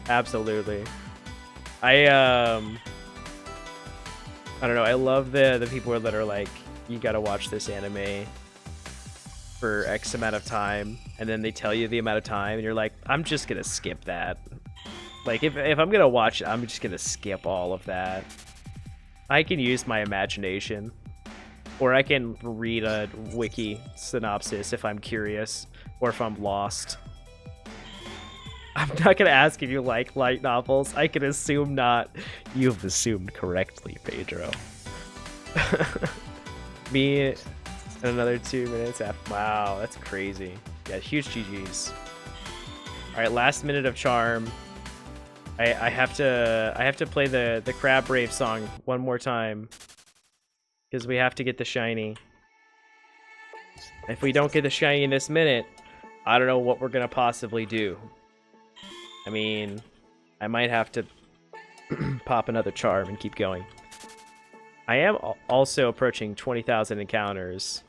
Absolutely. I don't know. I love the people that are like, you gotta watch this anime for X amount of time, and then they tell you the amount of time, and you're like, I'm just gonna skip that. Like, if I'm gonna watch it, I'm just gonna skip all of that. I can use my imagination, or I can read a wiki synopsis if I'm curious, or if I'm lost. I'm not gonna ask if you like light novels. I can assume not. You've assumed correctly, Pedro. Me in another 2 minutes after. Wow, that's crazy. Yeah, huge GGs. All right, last minute of charm. I have to play the Crab Brave song one more time because we have to get the shiny. If we don't get the shiny in this minute, I don't know what we're gonna possibly do. I mean, I might have to pop another charm and keep going. I am also approaching 20,000 encounters.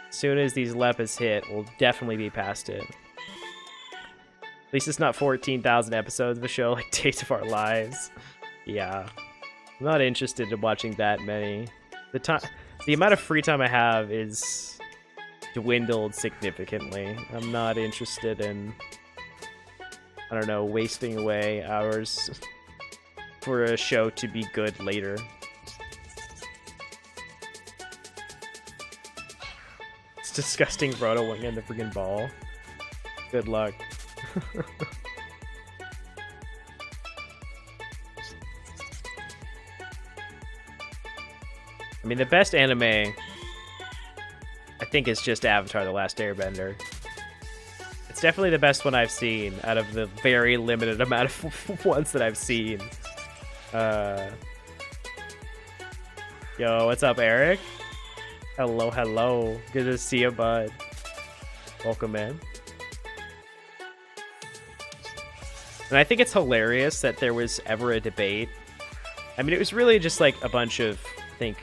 As soon as these lepus hit, we'll definitely be past it. At least it's not 14,000 episodes of a show like Days of Our Lives. Yeah. I'm not interested in watching that many. The amount of free time I have is dwindled significantly. I'm not interested in, I don't know, wasting away hours for a show to be good later. It's disgusting Roto wing in the friggin' ball. Good luck. I mean, the best anime, I think, is just Avatar: The Last Airbender. It's definitely the best one I've seen out of the very limited amount of ones that I've seen. Yo, what's up, Eric? Hello, hello. Good to see you, bud. Welcome in. And I think it's hilarious that there was ever a debate. I mean, it was really just like a bunch of, I think,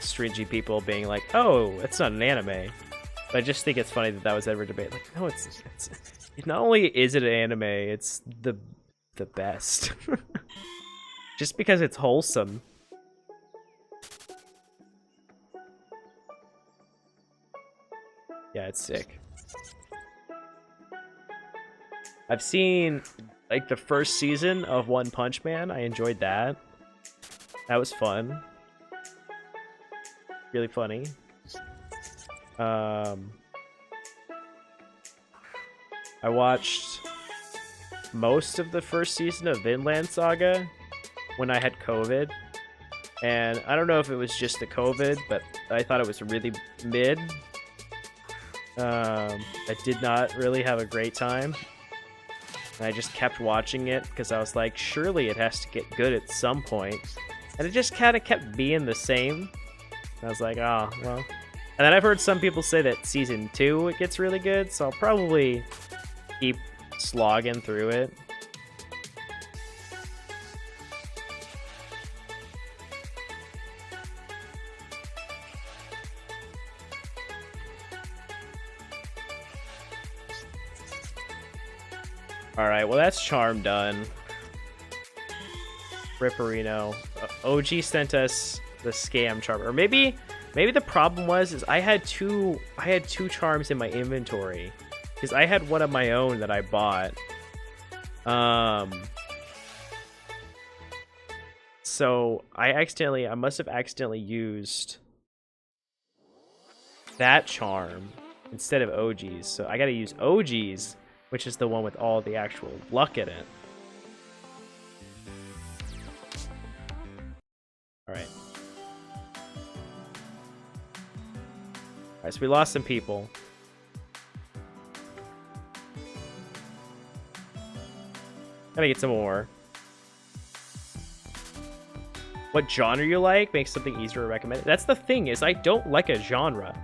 stringy people being like, oh, it's not an anime. But I just think it's funny that that was ever a debate. Like, no, it's not only is it an anime, it's the best. Just because it's wholesome. Yeah, it's sick. I've seen like the first season of One Punch Man. I enjoyed that. That was fun. Really funny. I watched most of the first season of Vinland Saga when I had COVID. And I don't know if it was just the COVID, but I thought it was really mid. I did not really have a great time. And I just kept watching it because I was like, surely it has to get good at some point. And it just kind of kept being the same. And I was like, oh, well. And then I've heard some people say that season 2 it gets really good, so I'll probably keep slogging through it. Alright, well that's charm done. Ripperino. OG sent us the scam charm. Or maybe the problem was I had two charms in my inventory. Because I had one of my own that I bought. So I must have accidentally used that charm instead of OG's. So I gotta use OG's, which is the one with all the actual luck in it. Alright. Alright, so we lost some people. Gotta get some more. What genre you like makes something easier to recommend. That's the thing, is I don't like a genre.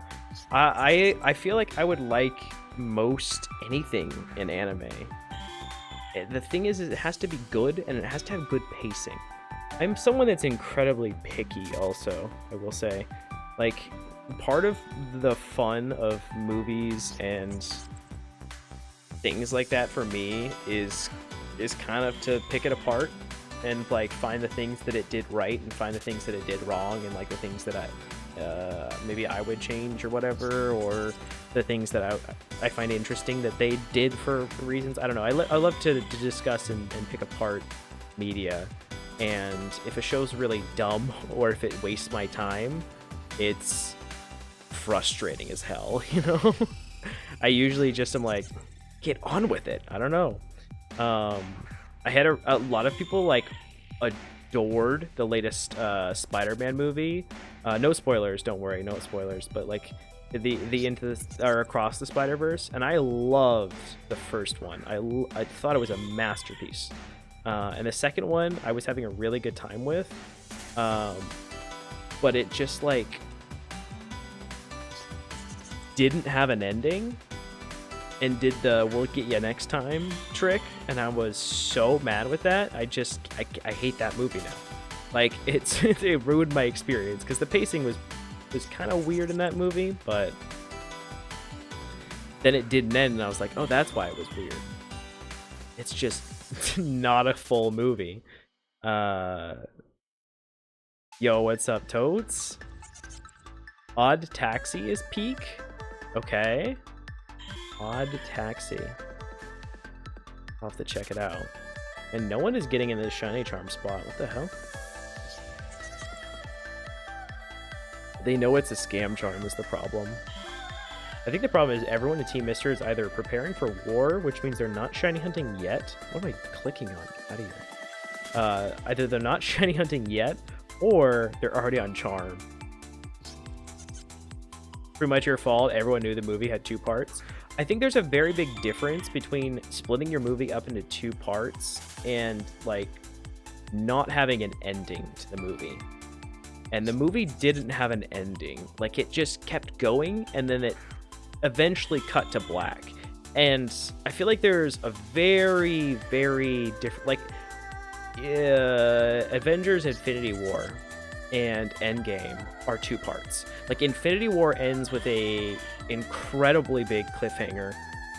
I feel like I would like most anything in anime. The thing is it has to be good and it has to have good pacing. I'm someone that's incredibly picky also, I will say. Like, part of the fun of movies and things like that for me is kind of to pick it apart and like find the things that it did right and find the things that it did wrong, and like the things that maybe I would change or whatever, or the things that I find interesting that they did for reasons. I don't know. I love to discuss and pick apart media, and if a show's really dumb or if it wastes my time, it's frustrating as hell, you know? I usually just am like, get on with it. I don't know. I had a lot of people like adored the latest Spider-Man movie. No spoilers, don't worry, no spoilers. But like the Into the or Across the Spider-Verse, and I loved the first one. I thought it was a masterpiece. And the second one, I was having a really good time with. But it just like didn't have an ending and did the "we'll get you next time" trick, and I was so mad with that. I hate that movie now. Like it ruined my experience because the pacing was kind of weird in that movie, but then it didn't end, and I was like, oh, that's why it was weird. It's just not a full movie. Yo, what's up, Toads? Odd Taxi is peak. Okay. Odd Taxi. I'll have to check it out. And no one is getting in this shiny charm spot. What the hell? They know it's a scam charm is the problem. I think the problem is everyone in Team Mister is either preparing for war, which means they're not shiny hunting yet. What am I clicking on? Get out of here. Either they're not shiny hunting yet, or they're already on charm. Pretty much your fault. Everyone knew the movie had 2 parts. I think there's a very big difference between splitting your movie up into 2 parts and like not having an ending to the movie. And the movie didn't have an ending. Like it just kept going, and then it eventually cut to black. And I feel like there's a very, very different, like Avengers Infinity War and Endgame are 2 parts. Like Infinity War ends with a incredibly big cliffhanger,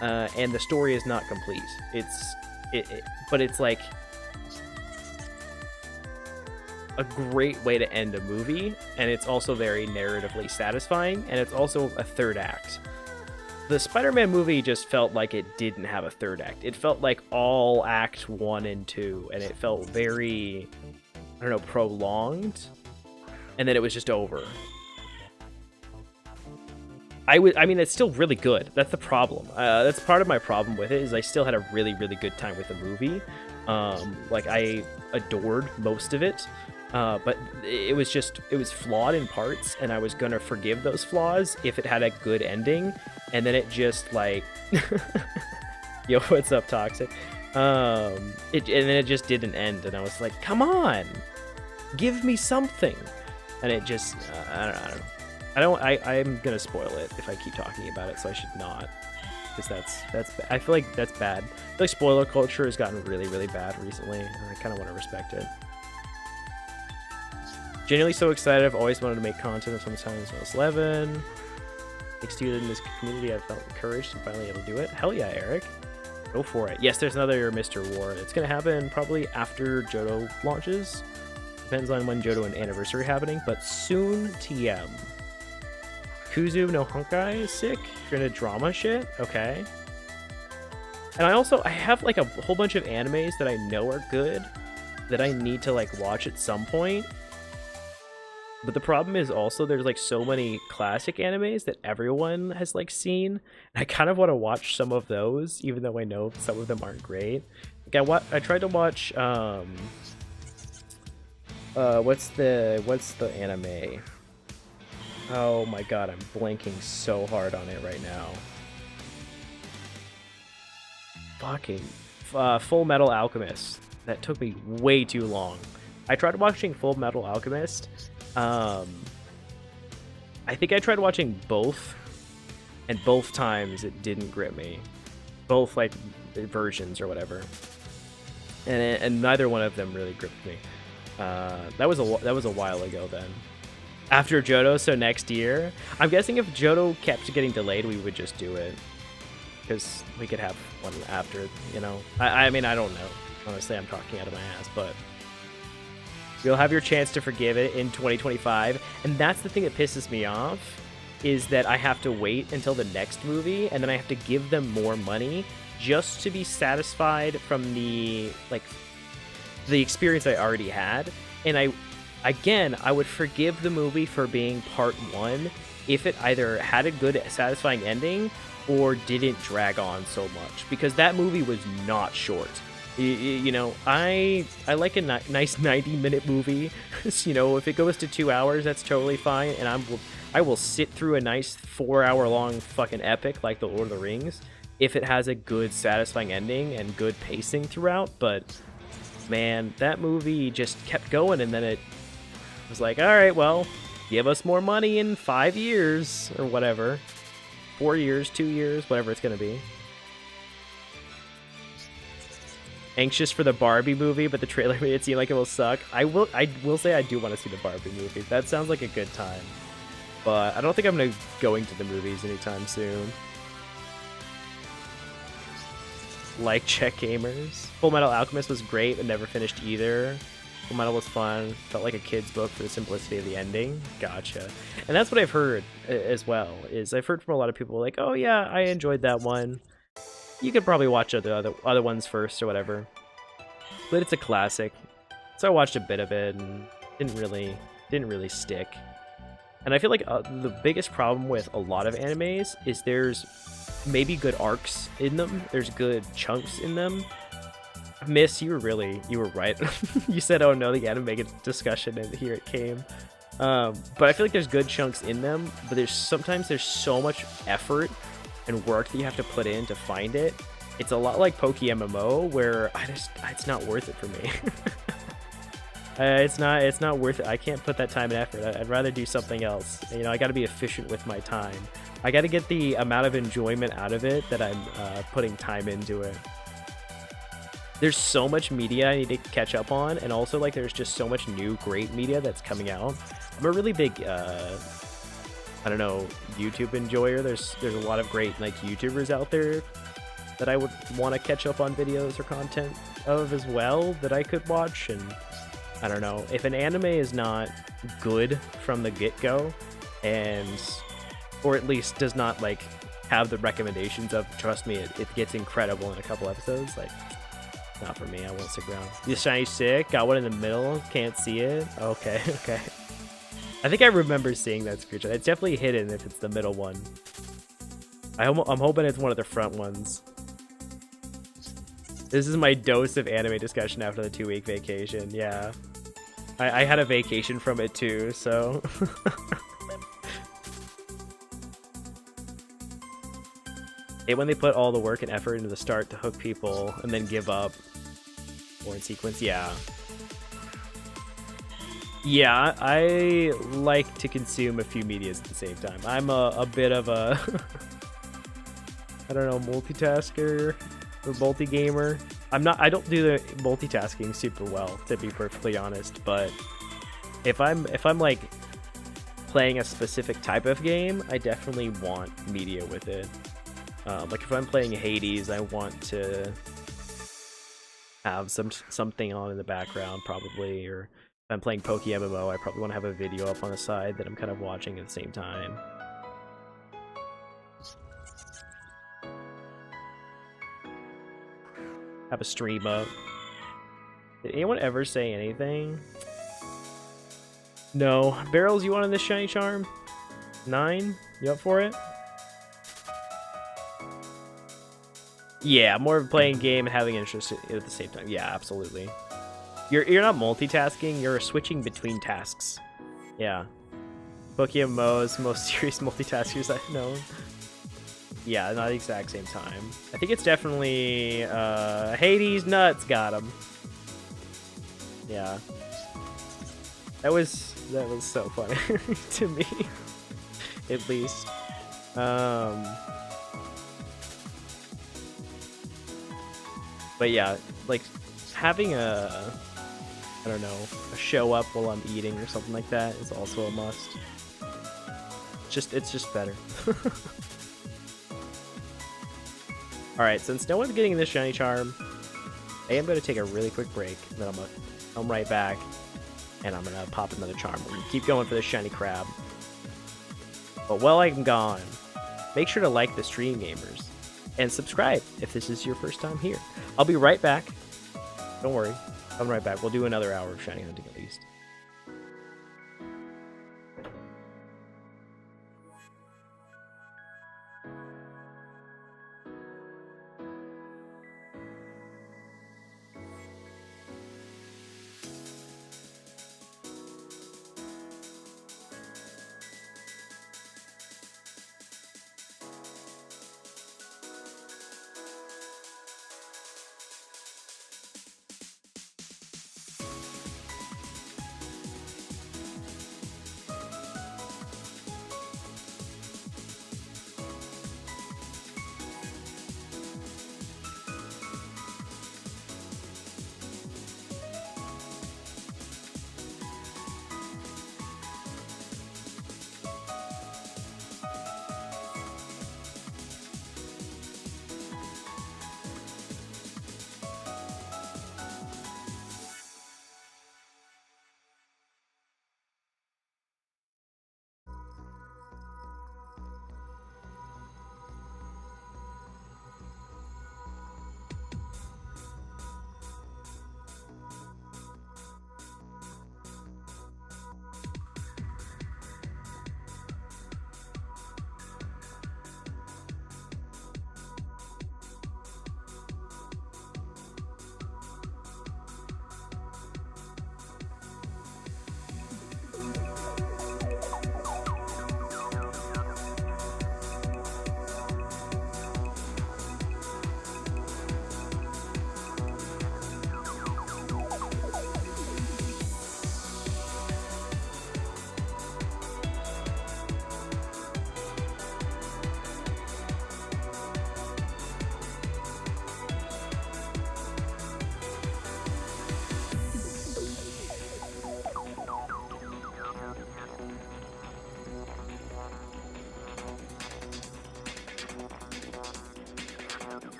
and the story is not complete. But it's like a great way to end a movie, and it's also very narratively satisfying, and it's also a 3rd act. The Spider-Man movie just felt like it didn't have a 3rd act. It felt like all act 1 and 2, and it felt very, I don't know, prolonged, and then it was just over. I mean, it's still really good. That's the problem. That's part of my problem with it, is I still had a really, really good time with the movie. Like, I adored most of it. But it was flawed in parts, and I was gonna forgive those flaws if it had a good ending, and then it just like, yo, what's up, Toxic? And then it just didn't end, and I was like, come on, give me something, and it just, I don't know. I'm gonna spoil it if I keep talking about it, so I should not, because I feel like that's bad. I feel like spoiler culture has gotten really, really bad recently, and I kind of want to respect it. Genuinely so excited. I've always wanted to make content of some time since I was 11. Thanks to you in this community, I've felt encouraged and finally able to do it. Hell yeah, Eric. Go for it. Yes, there's another Mr. War. It's going to happen probably after Johto launches. Depends on when Johto and Anniversary happening, but soon TM. Kuzu no Honkai is sick. You're into drama shit? Okay. And I have like a whole bunch of animes that I know are good that I need to like watch at some point. But the problem is also there's like so many classic animes that everyone has like seen. And I kind of want to watch some of those, even though I know some of them aren't great. Like I tried to watch what's the anime? Oh my god, I'm blanking so hard on it right now. Fucking Full Metal Alchemist. That took me way too long. I tried watching Full Metal Alchemist. I think I tried watching both, and both times it didn't grip me. Both like versions or whatever, and neither one of them really gripped me. That was a while ago then. After Johto, so next year. I'm guessing if Johto kept getting delayed, we would just do it. because we could have one after, you know. I mean, I don't know. Honestly, I'm talking out of my ass, but you'll have your chance to forgive it in 2025. And that's the thing that pisses me off, is that I have to wait until the next movie, and then I have to give them more money just to be satisfied from the experience I already had. And I would forgive the movie for being part 1 if it either had a good, satisfying ending or didn't drag on so much, because that movie was not short. You know, I like a nice 90-minute movie. You know, if it goes to 2 hours, that's totally fine, and I will sit through a nice 4-hour-long fucking epic like The Lord of the Rings if it has a good, satisfying ending and good pacing throughout. But man, that movie just kept going, and then it was like, all right, well, give us more money in 5 years or whatever, 4 years, 2 years, whatever it's gonna be. Anxious for the Barbie movie, but the trailer made it seem like it will suck. I will say I do want to see the Barbie movie. That sounds like a good time, but I don't think I'm going to the movies anytime soon. Like Check Gamers. Full Metal Alchemist was great, but never finished either. Full Metal was fun. Felt like a kid's book for the simplicity of the ending. Gotcha. And that's what I've heard as well. Is I've heard from a lot of people like, oh yeah, I enjoyed that one. You could probably watch the other ones first or whatever, but it's a classic. So I watched a bit of it and didn't really stick. And I feel like the biggest problem with a lot of animes is there's maybe good arcs in them. There's good chunks in them. Miss, you were right. You said, "Oh no, the anime discussion," and here it came. But I feel like there's good chunks in them, but sometimes there's so much effort and work that you have to put in to find it. It's a lot like PokeMMO, where it's not worth it for me. It's not worth it. I can't put that time and effort. I'd rather do something else. You know, I got to be efficient with my time. I got to get the amount of enjoyment out of it that I'm putting time into it. There's so much media I need to catch up on, and also like there's just so much new great media that's coming out. I'm a really big I don't know, YouTube enjoyer. There's a lot of great like YouTubers out there that I would want to catch up on videos or content of as well that I could watch. And I don't know, if an anime is not good from the get-go, and or at least does not like have the recommendations of, trust me, it gets incredible in a couple episodes, like, not for me. I won't stick around. The shiny stick, got one in the middle, can't see it. Okay. I think I remember seeing that screenshot. It's definitely hidden if it's the middle one. I'm hoping it's one of the front ones. This is my dose of anime discussion after the 2-week vacation. Yeah. I had a vacation from it too, so... Hate when they put all the work and effort into the start to hook people and then give up. Or in sequence, yeah. Yeah, I like to consume a few medias at the same time. I'm a bit of a, I don't know, multitasker or multi-gamer. I don't do the multitasking super well, to be perfectly honest, but if I'm like playing a specific type of game, I definitely want media with it. Like if I'm playing Hades, I want to have something on in the background probably, or if I'm playing PokeMMO, I probably want to have a video up on the side that I'm kind of watching at the same time. Have a stream up. Did anyone ever say anything? No. Barrels, you wanted this shiny charm? 9? You up for it? Yeah, more of playing game and having interest at the same time. Yeah, absolutely. You're not multitasking, you're switching between tasks. Yeah. PokeMMO is the most serious multitaskers I've known. Yeah, not the exact same time. I think it's definitely Hades nuts got him. Yeah. That was so funny to me. At least. But yeah, like having a, I don't know, a show up while I'm eating or something like that is also a must. It's just better. Alright, since no one's getting this shiny charm, I am going to take a really quick break, and then I'm going to come right back, and I'm going to pop another charm. We're going to keep going for this shiny crab. But while I'm gone, make sure to like the stream, gamers, and subscribe if this is your first time here. I'll be right back. Don't worry. I'm right back. We'll do another hour of shiny hunting at least.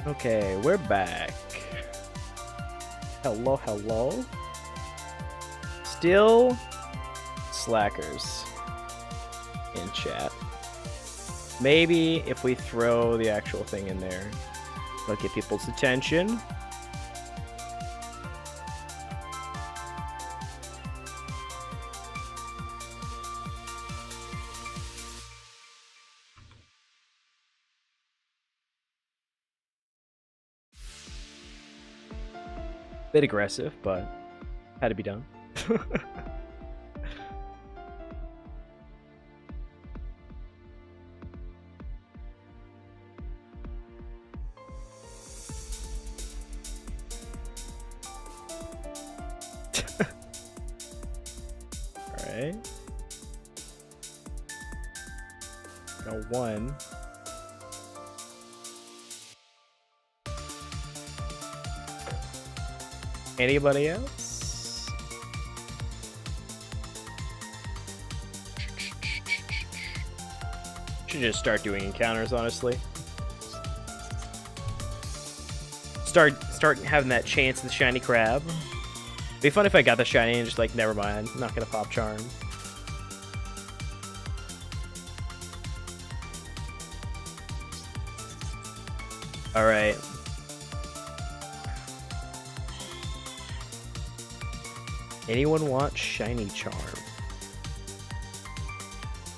Okay, we're back. Hello, hello. Still slackers in chat. Maybe if we throw the actual thing in there, it'll get people's attention. Bit aggressive, but had to be done. Alright. Got one. Anybody else? Should just start doing encounters, honestly. Start having that chance of the shiny crab. Be fun if I got the shiny and just like, never mind, I'm not gonna pop charm. All right. Anyone want shiny charm?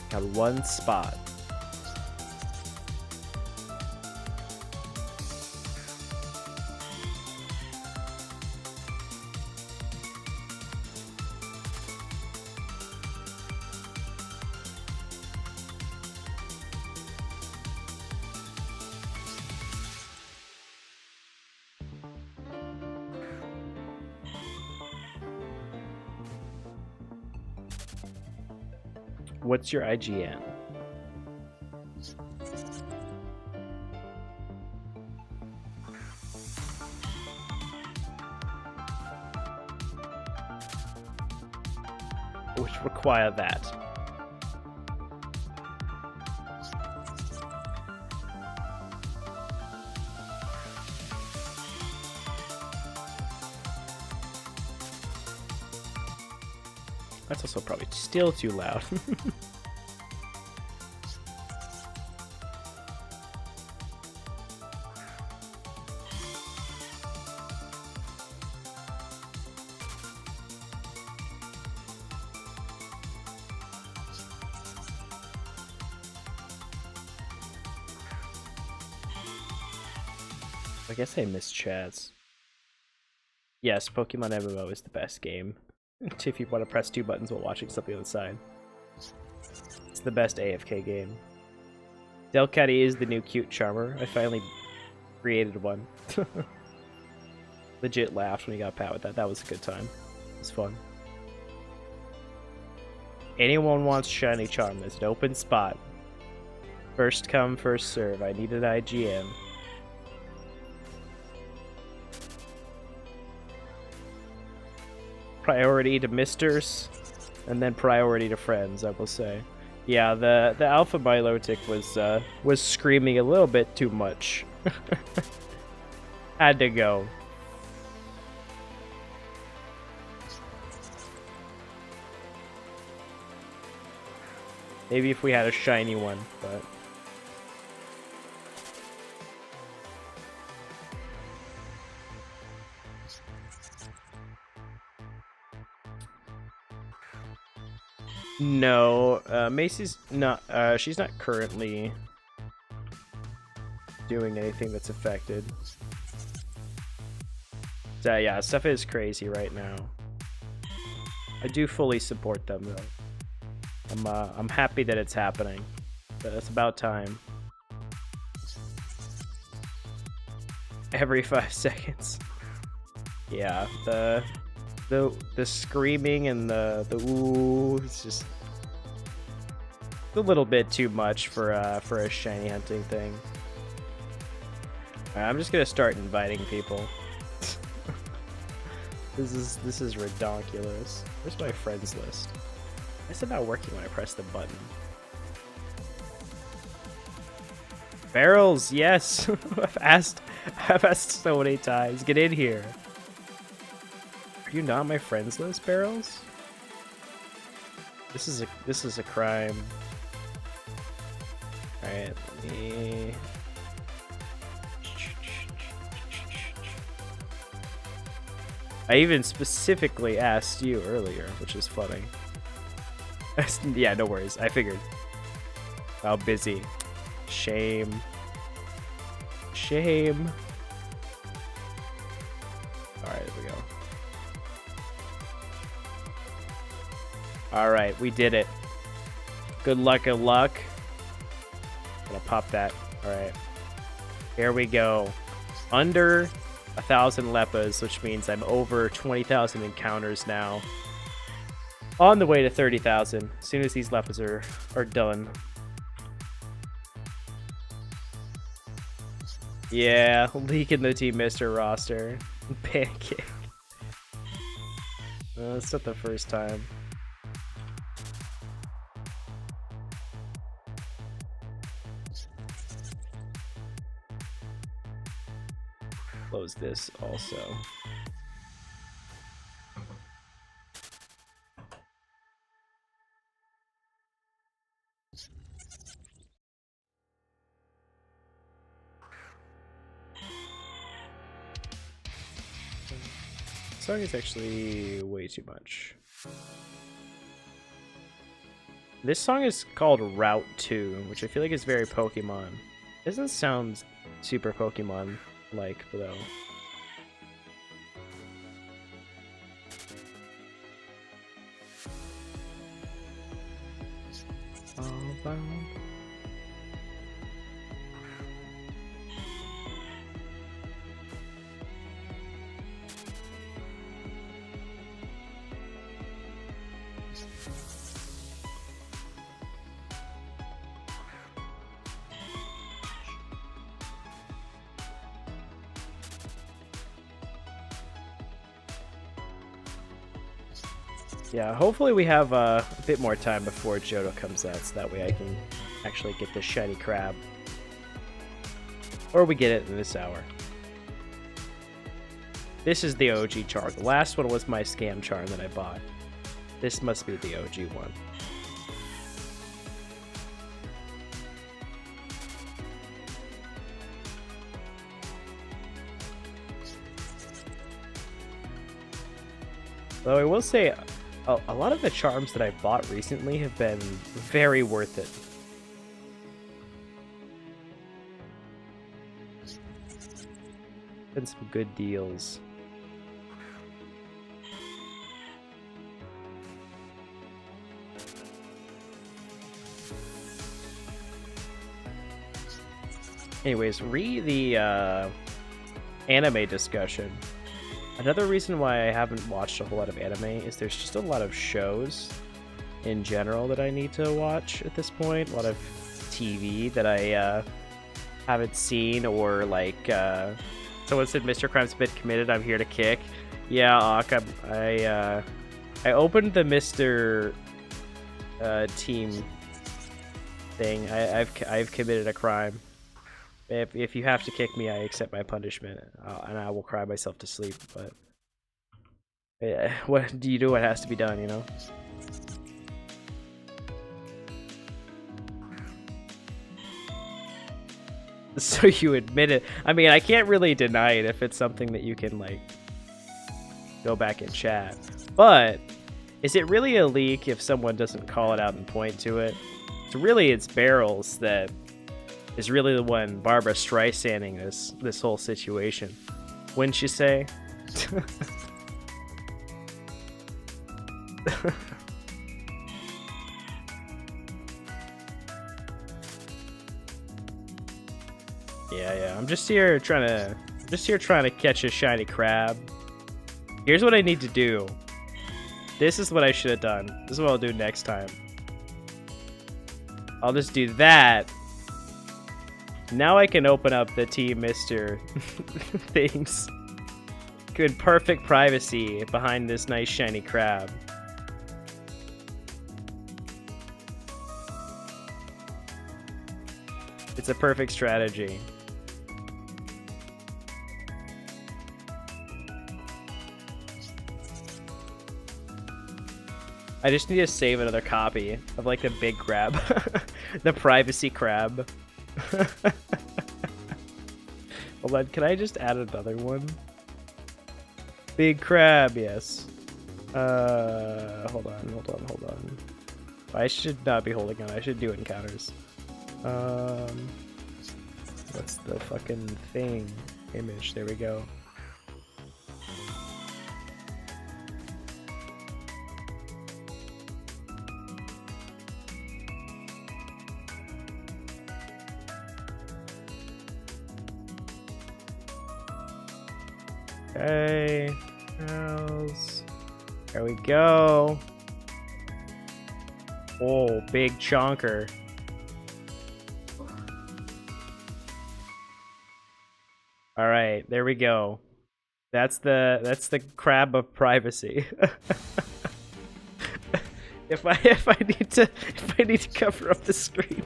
Got one spot. What's your IGN? Which require that. That's also probably still too loud. I guess I missed chats. Yes, Pokemon MMO is the best game. If you want to press 2 buttons while watching something on the side. It's the best AFK game. Delcatty is the new cute charmer. I finally created one. Legit laughed when he got pat with that. That was a good time. It was fun. Anyone wants shiny charm, there's an open spot. First come, first serve. I need an IGM. Priority to misters, and then priority to friends, I will say. Yeah, the Alpha Milotic was screaming a little bit too much. Had to go. Maybe if we had a shiny one, but... No, Macy's not, she's not currently doing anything that's affected. So yeah, stuff is crazy right now. I do fully support them though. I'm happy that it's happening. But it's about time. Every 5 seconds. Yeah, the screaming and the ooh, it's just a little bit too much for a shiny hunting thing. Alright, I'm just gonna start inviting people. This is ridiculous. Where's my friends list? Why is it not working when I press the button? Barrels, yes. I've asked so many times. Get in here. Are you not on my friends list, Barrels? This is a crime. Alright, let me... I even specifically asked you earlier, which is funny. Yeah, no worries. I figured. How busy. Shame. Shame. Alright, there we go. Alright, we did it. Good luck, good luck. I'm gonna pop that. Alright. Here we go. Under 1,000 Leppas, which means I'm over 20,000 encounters now. On the way to 30,000. As soon as these Leppas are done. Yeah, leaking the Team Mister roster. Pancake. It's not the first time. Close this also. This song is actually way too much. This song is called Route 2, which I feel like is very Pokemon. Doesn't sound super Pokemon-like, though. Yeah, hopefully we have a bit more time before Johto comes out, so that way I can actually get this shiny crab. Or we get it in this hour. This is the OG charm. The last one was my scam charm that I bought. This must be the OG one. Though I will say, a lot of the charms that I bought recently have been very worth it. Been some good deals. Anyways, the anime discussion. Another reason why I haven't watched a whole lot of anime is there's just a lot of shows in general that I need to watch at this point. A lot of TV that I haven't seen, or like someone said Mr. Crime's been committed, I'm here to kick. Yeah, Ak, I opened the Mr. Team thing. I've committed a crime. If you have to kick me, I accept my punishment, and I will cry myself to sleep. But what do you do? What has to be done, you know? So you admit it. I mean, I can't really deny it if it's something that you can like go back and chat. But is it really a leak if someone doesn't call it out and point to it? So really, it's Barrels that is really the one Barbara Streisanding this whole situation, wouldn't you say? Yeah. I'm just here trying to catch a shiny crab. Here's what I need to do. This is what I should have done. This is what I'll do next time. I'll just do that. Now I can open up the Team Mister things. Good, perfect privacy behind this nice shiny crab. It's a perfect strategy. I just need to save another copy of like the big crab. The privacy crab. Hold on, can I just add another one? Big crab, yes. Hold on. I should not be holding on. I should do encounters. What's the fucking thing? Image, there we go. Okay, else. There we go. Oh, big chonker. All right, there we go. That's the crab of privacy. if I need to cover up the screen,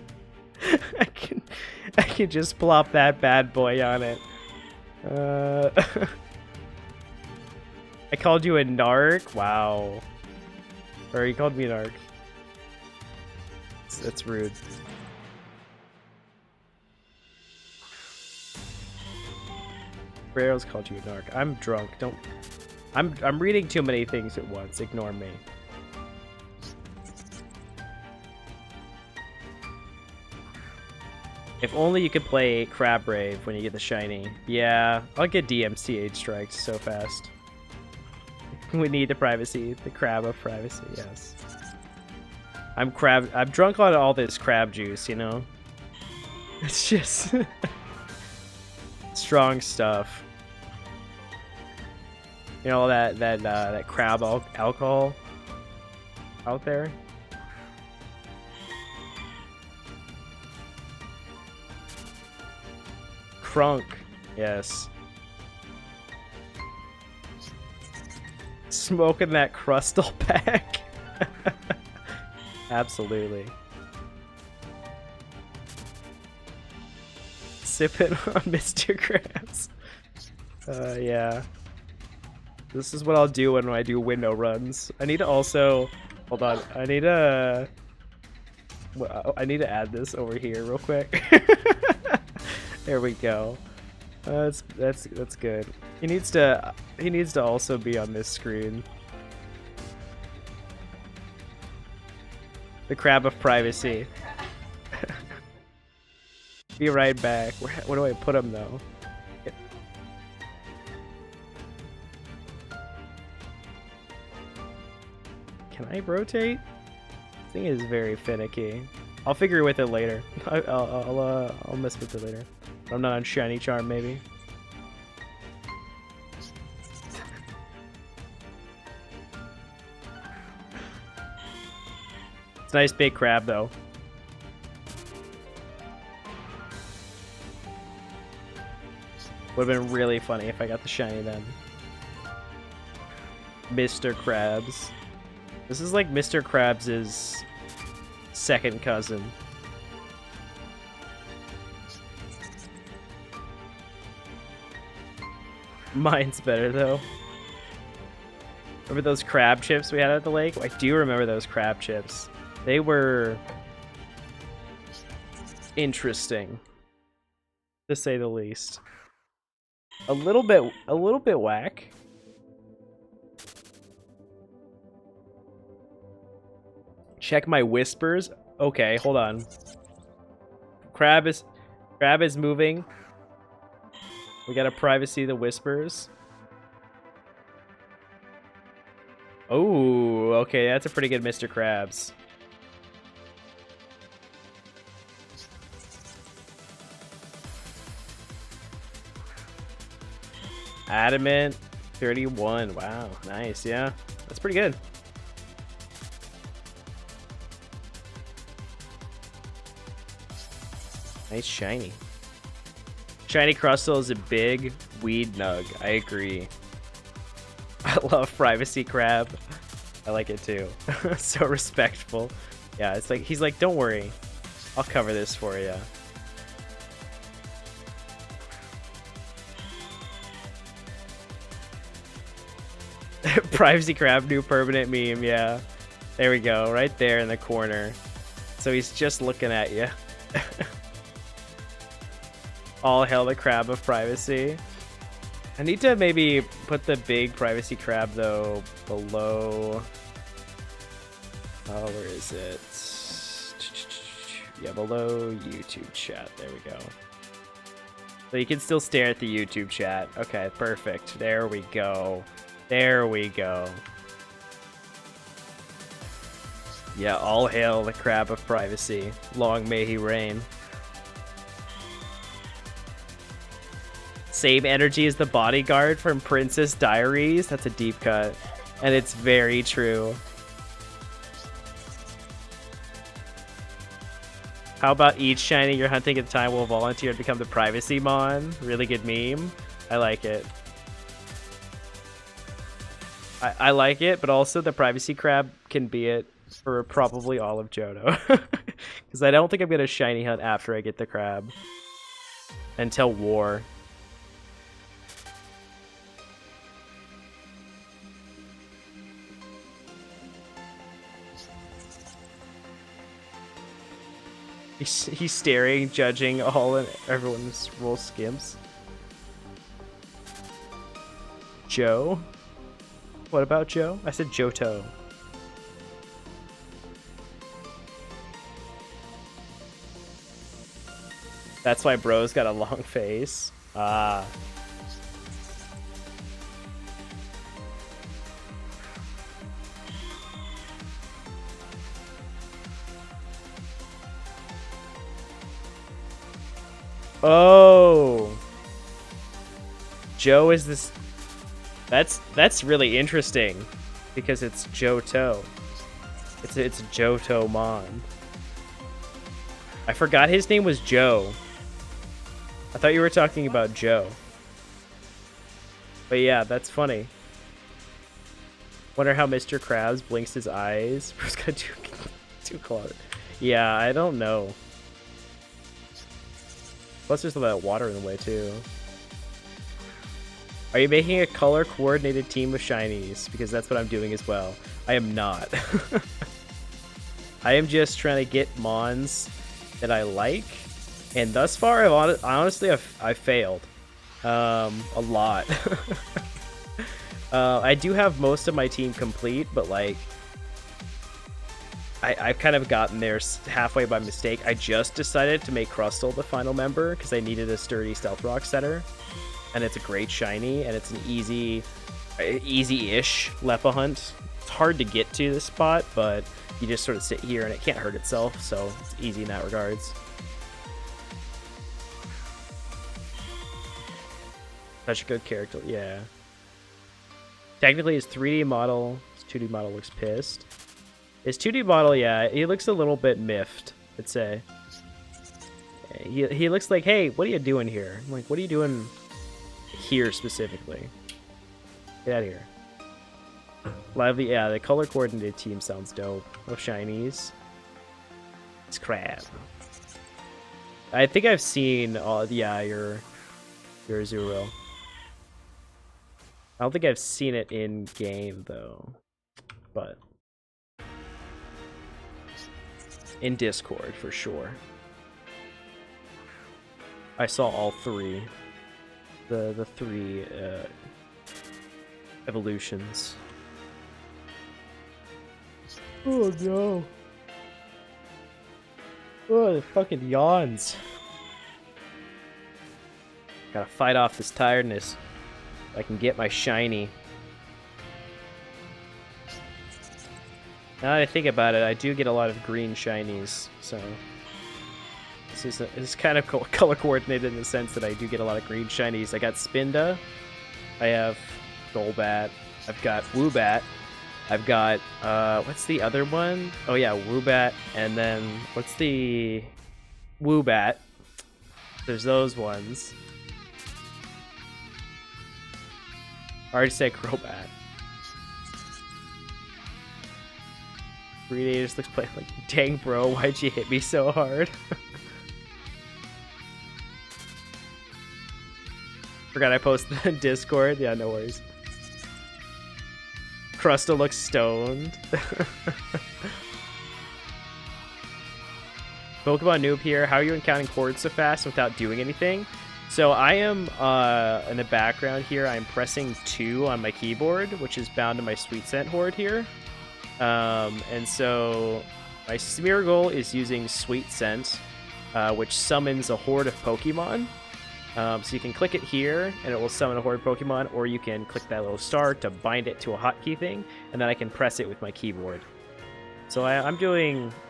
I can just plop that bad boy on it. I called you a narc? Wow. Or you called me a narc. That's rude. Barrels called you a narc. I'm drunk. Don't. I'm reading too many things at once. Ignore me. If only you could play Crab Rave when you get the shiny. Yeah, I'll get DMCA strikes so fast. We need the privacy, the crab of privacy, yes. I'm drunk on all this crab juice, you know? It's just strong stuff. You know, that crab alcohol out there? Crunk, yes. Smoking that crustal pack. Absolutely. Sipping on Mr. Krabs. Yeah. This is what I'll do when I do window runs. I need to also... Hold on. I need to add this over here real quick. There we go. That's good. He needs to also be on this screen. The crab of privacy. Be right back. Where do I put him though? Can I rotate? This thing is very finicky. I'll figure with it later. I'll mess with it later. I'm not on shiny charm, maybe. It's a nice big crab, though. Would have been really funny if I got the shiny then. Mr. Krabs. This is like Mr. Krabs' second cousin. Mine's better, though. Remember those crab chips we had at the lake? I do remember those crab chips. They were interesting, to say the least. A little bit whack. Check my whispers. Okay, hold on. Crab is moving. We gotta privacy the whispers. Oh, okay, that's a pretty good Mr. Krabs. Adamant 31. Wow, nice, yeah. That's pretty good. Nice shiny. Shiny Crustle is a big weed nug. I agree. I love Privacy Crab. I like it too. So respectful. Yeah, it's like he's like, don't worry, I'll cover this for you. Privacy Crab, new permanent meme. Yeah, There we go, right there in the corner. So he's just looking at you. All hail the crab of privacy. I need to maybe put the big privacy crab though below. Oh, where is it? Yeah, below YouTube chat. There we go. So you can still stare at the YouTube chat. Okay, perfect. There we go. There we go. Yeah, all hail the crab of privacy. Long may he reign. Same energy as the bodyguard from Princess Diaries. That's a deep cut. And it's very true. How about each shiny you're hunting at the time will volunteer to become the privacy mon? Really good meme. I like it. I like it, but also the privacy crab can be it for probably all of Johto. Because I don't think I'm going to shiny hunt after I get the crab. Until war. He's staring, judging all and everyone's roll skimps. Joe? What about Joe? I said Johto. That's why bro's got a long face. Ah. Oh. Joe is this. That's really interesting because it's Johto. It's Johto Mon. I forgot his name was Joe. I thought you were talking about Joe. But yeah, that's funny. Wonder how Mr. Krabs blinks his eyes. Bro's got two claws. Yeah, I don't know. Plus there's a lot of water in the way too. Are you making a color coordinated team of shinies? Because that's what I'm doing as well. I am not. I am just trying to get mons that I like. And thus far, I've failed. A lot. I do have most of my team complete, but like I've kind of gotten there halfway by mistake. I just decided to make Crustle the final member because I needed a sturdy Stealth Rock setter. And it's a great shiny, and it's an easy-ish Lepa hunt. It's hard to get to this spot, but you just sort of sit here and it can't hurt itself, so it's easy in that regards. Such a good character, yeah. Technically, his 3D model, his 2D model looks pissed. His 2D model, yeah, he looks a little bit miffed, I'd say. He looks like, hey, what are you doing here? I'm like, what are you doing here specifically? Get out of here. Lively, yeah, the color coordinated team sounds dope. Of shinies. It's crap. I think I've seen all, yeah, your Zuro. I don't think I've seen it in game though, but in Discord for sure. I saw all three. The three evolutions. Oh no. Oh, the fucking yawns. Gotta fight off this tiredness. I can get my shiny. Now that I think about it, I do get a lot of green shinies, so this is kind of color coordinated in the sense that I do get a lot of green shinies. I got Spinda, I have Golbat, I've got Woobat, I've got what's the other one? Oh yeah, Woobat, and then what's the Woobat? There's those ones. I already said Crobat. Predators looks like, dang bro, why'd you hit me so hard? Forgot I posted in Discord. Yeah, no worries. Crustle looks stoned. Pokemon noob here. How are you encountering cords so fast without doing anything? So I am, in the background here, I'm pressing 2 on my keyboard, which is bound to my Sweet Scent Horde here. And so my Smeargle is using Sweet Scent, which summons a horde of Pokemon. So you can click it here, and it will summon a horde of Pokemon, or you can click that little star to bind it to a hotkey thing, and then I can press it with my keyboard. So I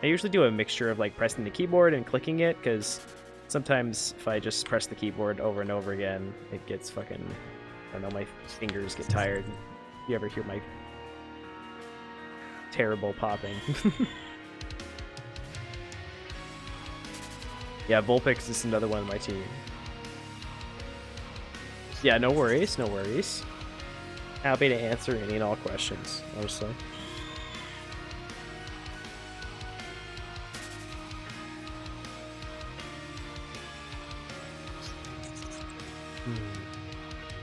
usually do a mixture of like pressing the keyboard and clicking it, because sometimes if I just press the keyboard over and over again, it gets fucking, I don't know, my fingers get tired. You ever hear my terrible popping? Yeah, Vulpix is another one of my team. Yeah, no worries, no worries. Happy to answer any and all questions, honestly.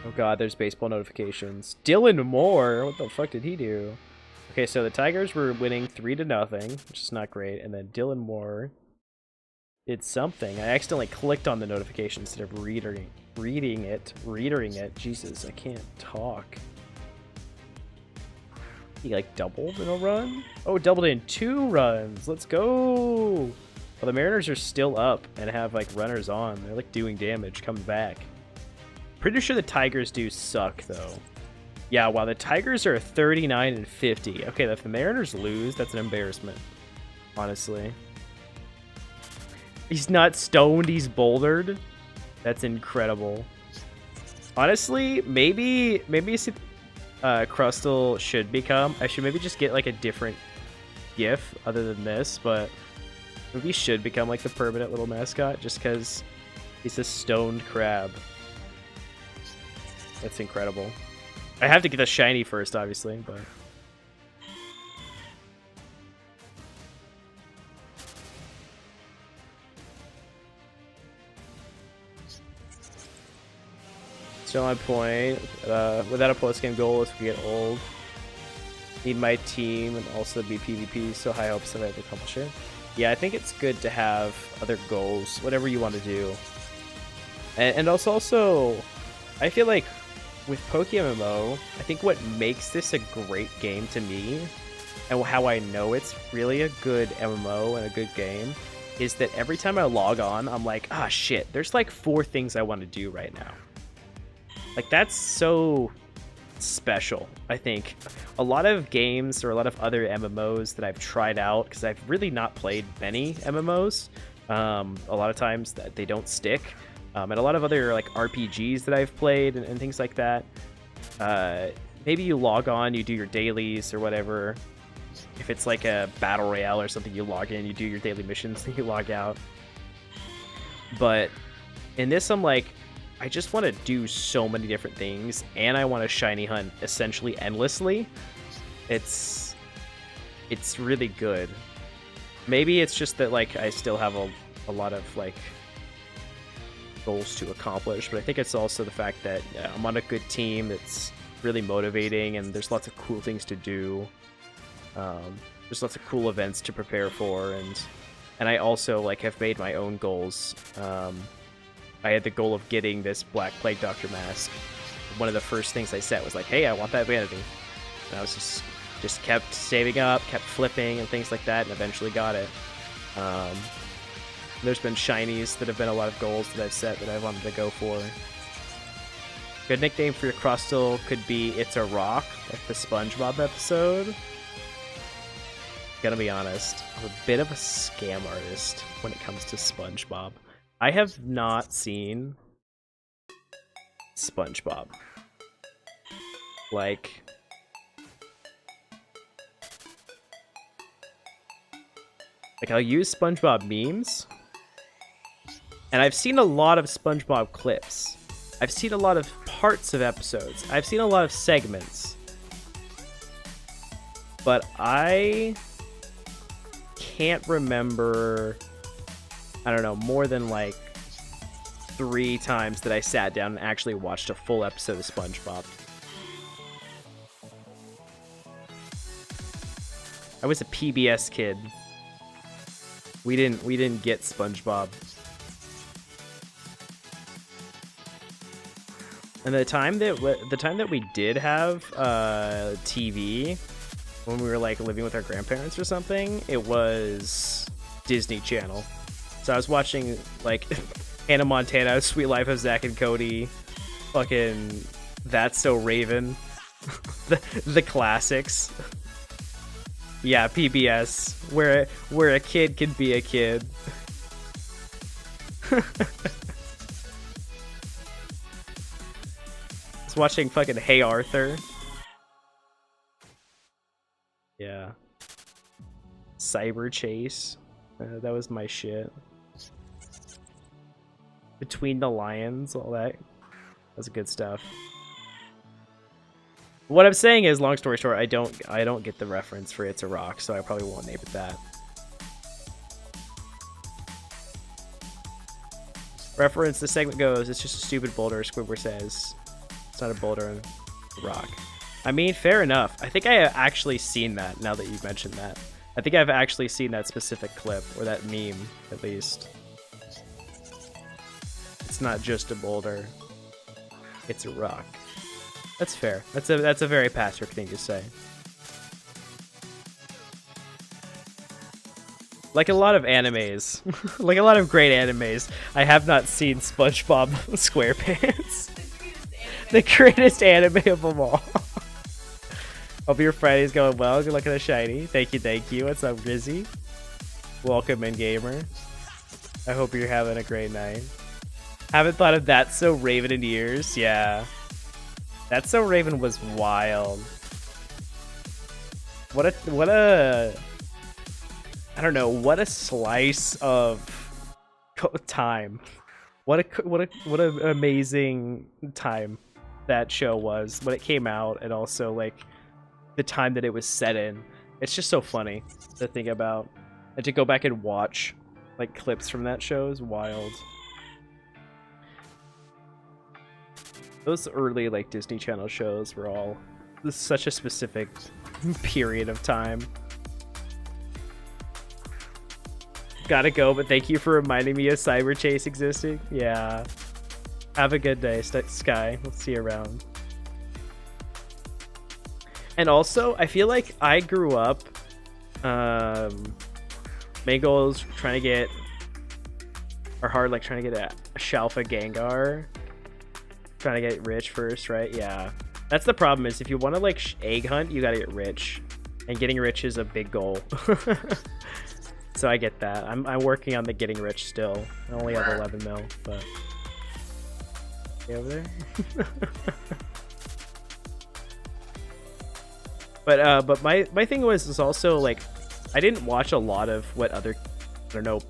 Oh god, there's baseball notifications. Dylan Moore? What the fuck did he do? Okay, so the Tigers were winning 3-0, which is not great, and then Dylan Moore did something. I accidentally clicked on the notification instead of reading it. Jesus, I can't talk. He like doubled in a run? Oh, doubled in 2 runs. Let's go. Well, the Mariners are still up and have like runners on. They're like doing damage, coming back. Pretty sure the Tigers do suck though. Yeah, wow, the Tigers are 39-50. Okay, if the Mariners lose, that's an embarrassment. Honestly. He's not stoned, he's bouldered. That's incredible. Honestly, maybe Crustle should become... I should maybe just get like a different GIF other than this, but maybe should become like the permanent little mascot just because he's a stoned crab. That's incredible. I have to get the shiny first, obviously, but... Still on point. Without a post-game goal, if we get old. Need my team and also be PvP, so high hopes that I accomplish it. Yeah, I think it's good to have other goals, whatever you want to do. And also, I feel like with PokeMMO, I think what makes this a great game to me, and how I know it's really a good MMO and a good game, is that every time I log on, I'm like, ah, shit, there's like 4 things I want to do right now. Like, that's so special, I think. A lot of games or a lot of other MMOs that I've tried out, because I've really not played many MMOs, a lot of times that they don't stick. And a lot of other like RPGs that I've played and things like that. Maybe you log on, you do your dailies or whatever. If it's like a battle royale or something, you log in, you do your daily missions, then you log out. But in this, I'm like, I just want to do so many different things, and I want to shiny hunt essentially endlessly. It's really good. Maybe it's just that like I still have a lot of like goals to accomplish, but I think it's also the fact that I'm on a good team that's really motivating, and there's lots of cool things to do. There's lots of cool events to prepare for, and I also like have made my own goals. I had the goal of getting this Black Plague Doctor mask. One of the first things I set was like, hey, I want that vanity. And I was just kept saving up, kept flipping and things like that, and eventually got it. There's been shinies that have been a lot of goals that I've set that I wanted to go for. Good nickname for your Crustle could be It's a Rock, like the SpongeBob episode. Gonna be honest, I'm a bit of a scam artist when it comes to SpongeBob. I have not seen SpongeBob. Like, I'll use SpongeBob memes, and I've seen a lot of SpongeBob clips. I've seen a lot of parts of episodes. I've seen a lot of segments. But I can't remember, I don't know, more than like 3 times that I sat down and actually watched a full episode of SpongeBob. I was a PBS kid. We didn't get SpongeBob. And the time that we did have TV, when we were like living with our grandparents or something, it was Disney Channel. So I was watching like Hannah Montana, Sweet Life of Zack and Cody, fucking That's So Raven, the classics. Yeah, PBS, where a kid can be a kid. I was watching fucking Hey Arthur. Yeah. Cyber Chase. That was my shit. Between the Lions, all that. That's good stuff. What I'm saying is, long story short, I don't get the reference for It's a Rock, so I probably won't name it that. Reference, the segment goes, it's just a stupid boulder, Squidward says. It's not a boulder, it's a rock. I mean, fair enough. I think I have actually seen that, now that you've mentioned that. I think I've actually seen that specific clip, or that meme, at least. It's not just a boulder. It's a rock. That's fair. That's a very Patrick thing to say. Like a lot of animes, like a lot of great animes, I have not seen SpongeBob SquarePants. The greatest anime of them all. Hope your Friday's going well. Good luck on the shiny. Thank you. What's up, Grizzy? Welcome in, gamer. I hope you're having a great night. Haven't thought of That's So Raven in years. Yeah. That's So Raven was wild. What a I don't know, what a slice of time. What an amazing time that show was when it came out, and also like the time that it was set in. It's just so funny to think about, and to go back and watch like clips from that show is wild. Those early like Disney Channel shows were all such a specific period of time. Gotta go, but thank you for reminding me of Cyber Chase existing. Yeah. Have a good day, Sky. We'll see you around. And also, I feel like I grew up main goals trying to get trying to get a Shalfa Gengar. Trying to get rich first, right? Yeah. That's the problem, is if you want to like egg hunt, you gotta get rich. And getting rich is a big goal. So I get that. I'm working on the getting rich still. I only have 11 mil, but... Okay, over there? But my thing was also like, I didn't watch a lot of what other, I don't know,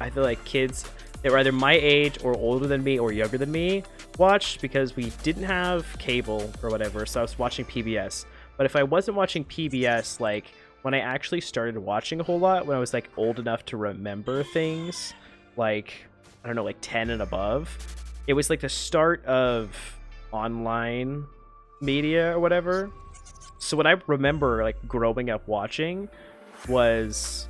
I feel like kids that were either my age or older than me or younger than me watched, because we didn't have cable or whatever, so I was watching PBS. But if I wasn't watching PBS, like when I actually started watching a whole lot, when I was like old enough to remember things, like I don't know, like 10 and above, it was like the start of online media or whatever. So what I remember like growing up watching was,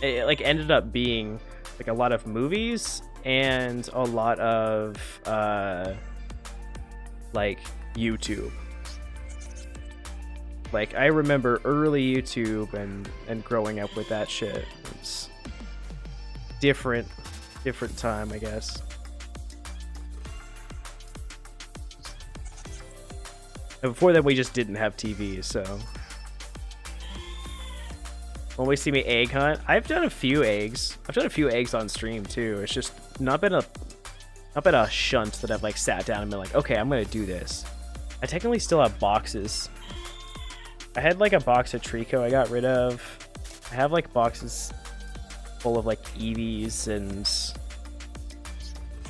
it like ended up being like a lot of movies and a lot of like YouTube. Like I remember early YouTube and growing up with that shit. It's different time, I guess. And before that, we just didn't have TV, so when we see me egg hunt, I've done a few eggs. I've done a few eggs on stream too. It's just not been a shunt that I've like sat down and been like, okay, I'm gonna do this. I technically still have boxes. I had like a box of Trico I got rid of. I have like boxes full of like Eevees and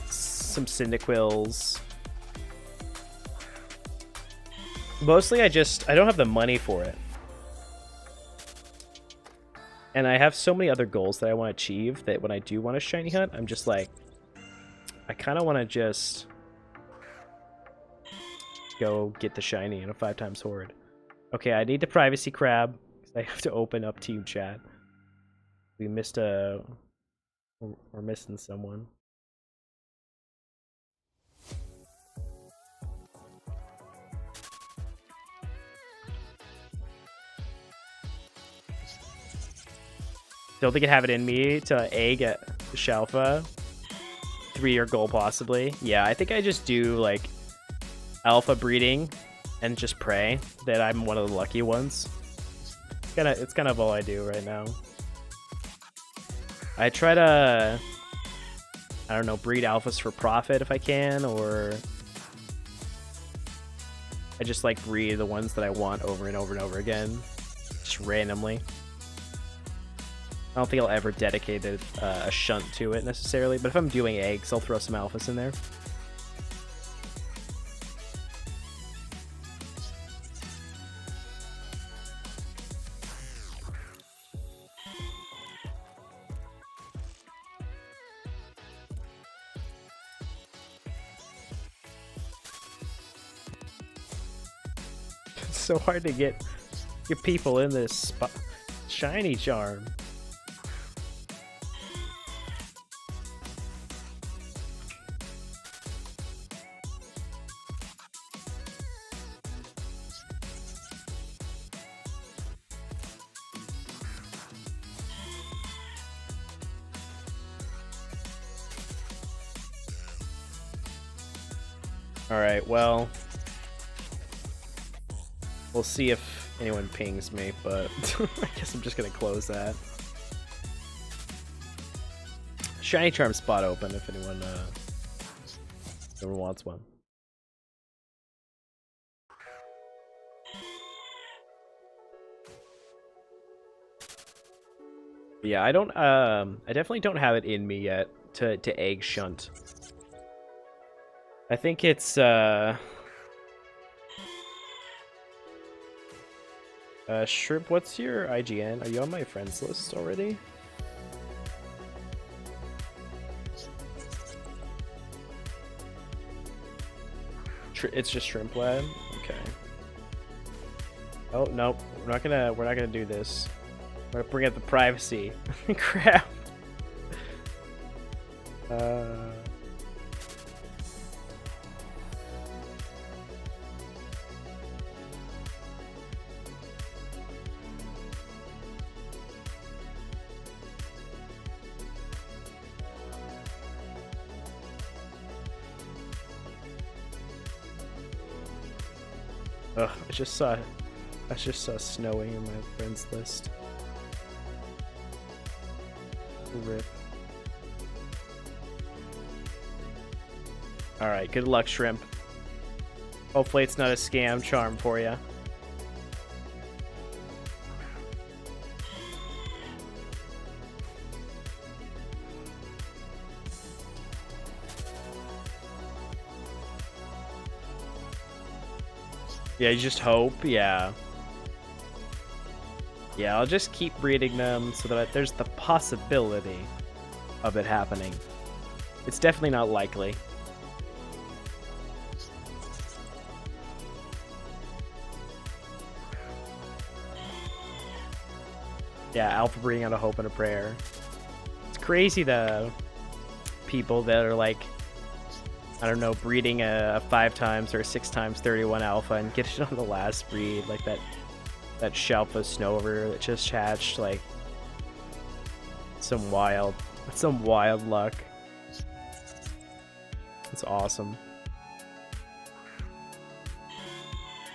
some Cyndaquils. Mostly I don't have the money for it. And I have so many other goals that I want to achieve that when I do want to shiny hunt, I'm just like, I kind of want to just go get the shiny in a 5x horde. Okay, I need the privacy crab. I have to open up team chat. We missed a... We're missing someone. Don't think I have it in me to egg at Shalfa. 3-year goal possibly. Yeah, I think I just do like alpha breeding and just pray that I'm one of the lucky ones. It's kind of all I do right now. I try to, I don't know, breed alphas for profit if I can, or I just like breed the ones that I want over and over and over again, just randomly. I don't think I'll ever dedicate a shunt to it necessarily, but if I'm doing eggs, I'll throw some alphas in there. It's so hard to get people in this spot. Shiny charm. Alright, well, we'll see if anyone pings me, but I guess I'm just gonna close that. Shiny charm spot open if anyone wants one. Yeah, I don't I definitely don't have it in me yet to egg shunt. I think it's Shrimp, what's your IGN? Are you on my friends list already? It's just Shrimp Lad? Okay. Oh nope, we're not gonna do this. We're gonna bring up the privacy. Crap. Ugh, I just saw snowing in my friends list. Rip. Alright, good luck, Shrimp. Hopefully it's not a scam charm for you. Yeah, you just hope, yeah. Yeah, I'll just keep breeding them so that there's the possibility of it happening. It's definitely not likely. Yeah, alpha breeding out of hope and a prayer. It's crazy the people that are like, I don't know, breeding a 5 times or a 6 times 31 alpha and get it on the last breed, like that Shalpa Snover that just hatched, like some wild luck. It's awesome.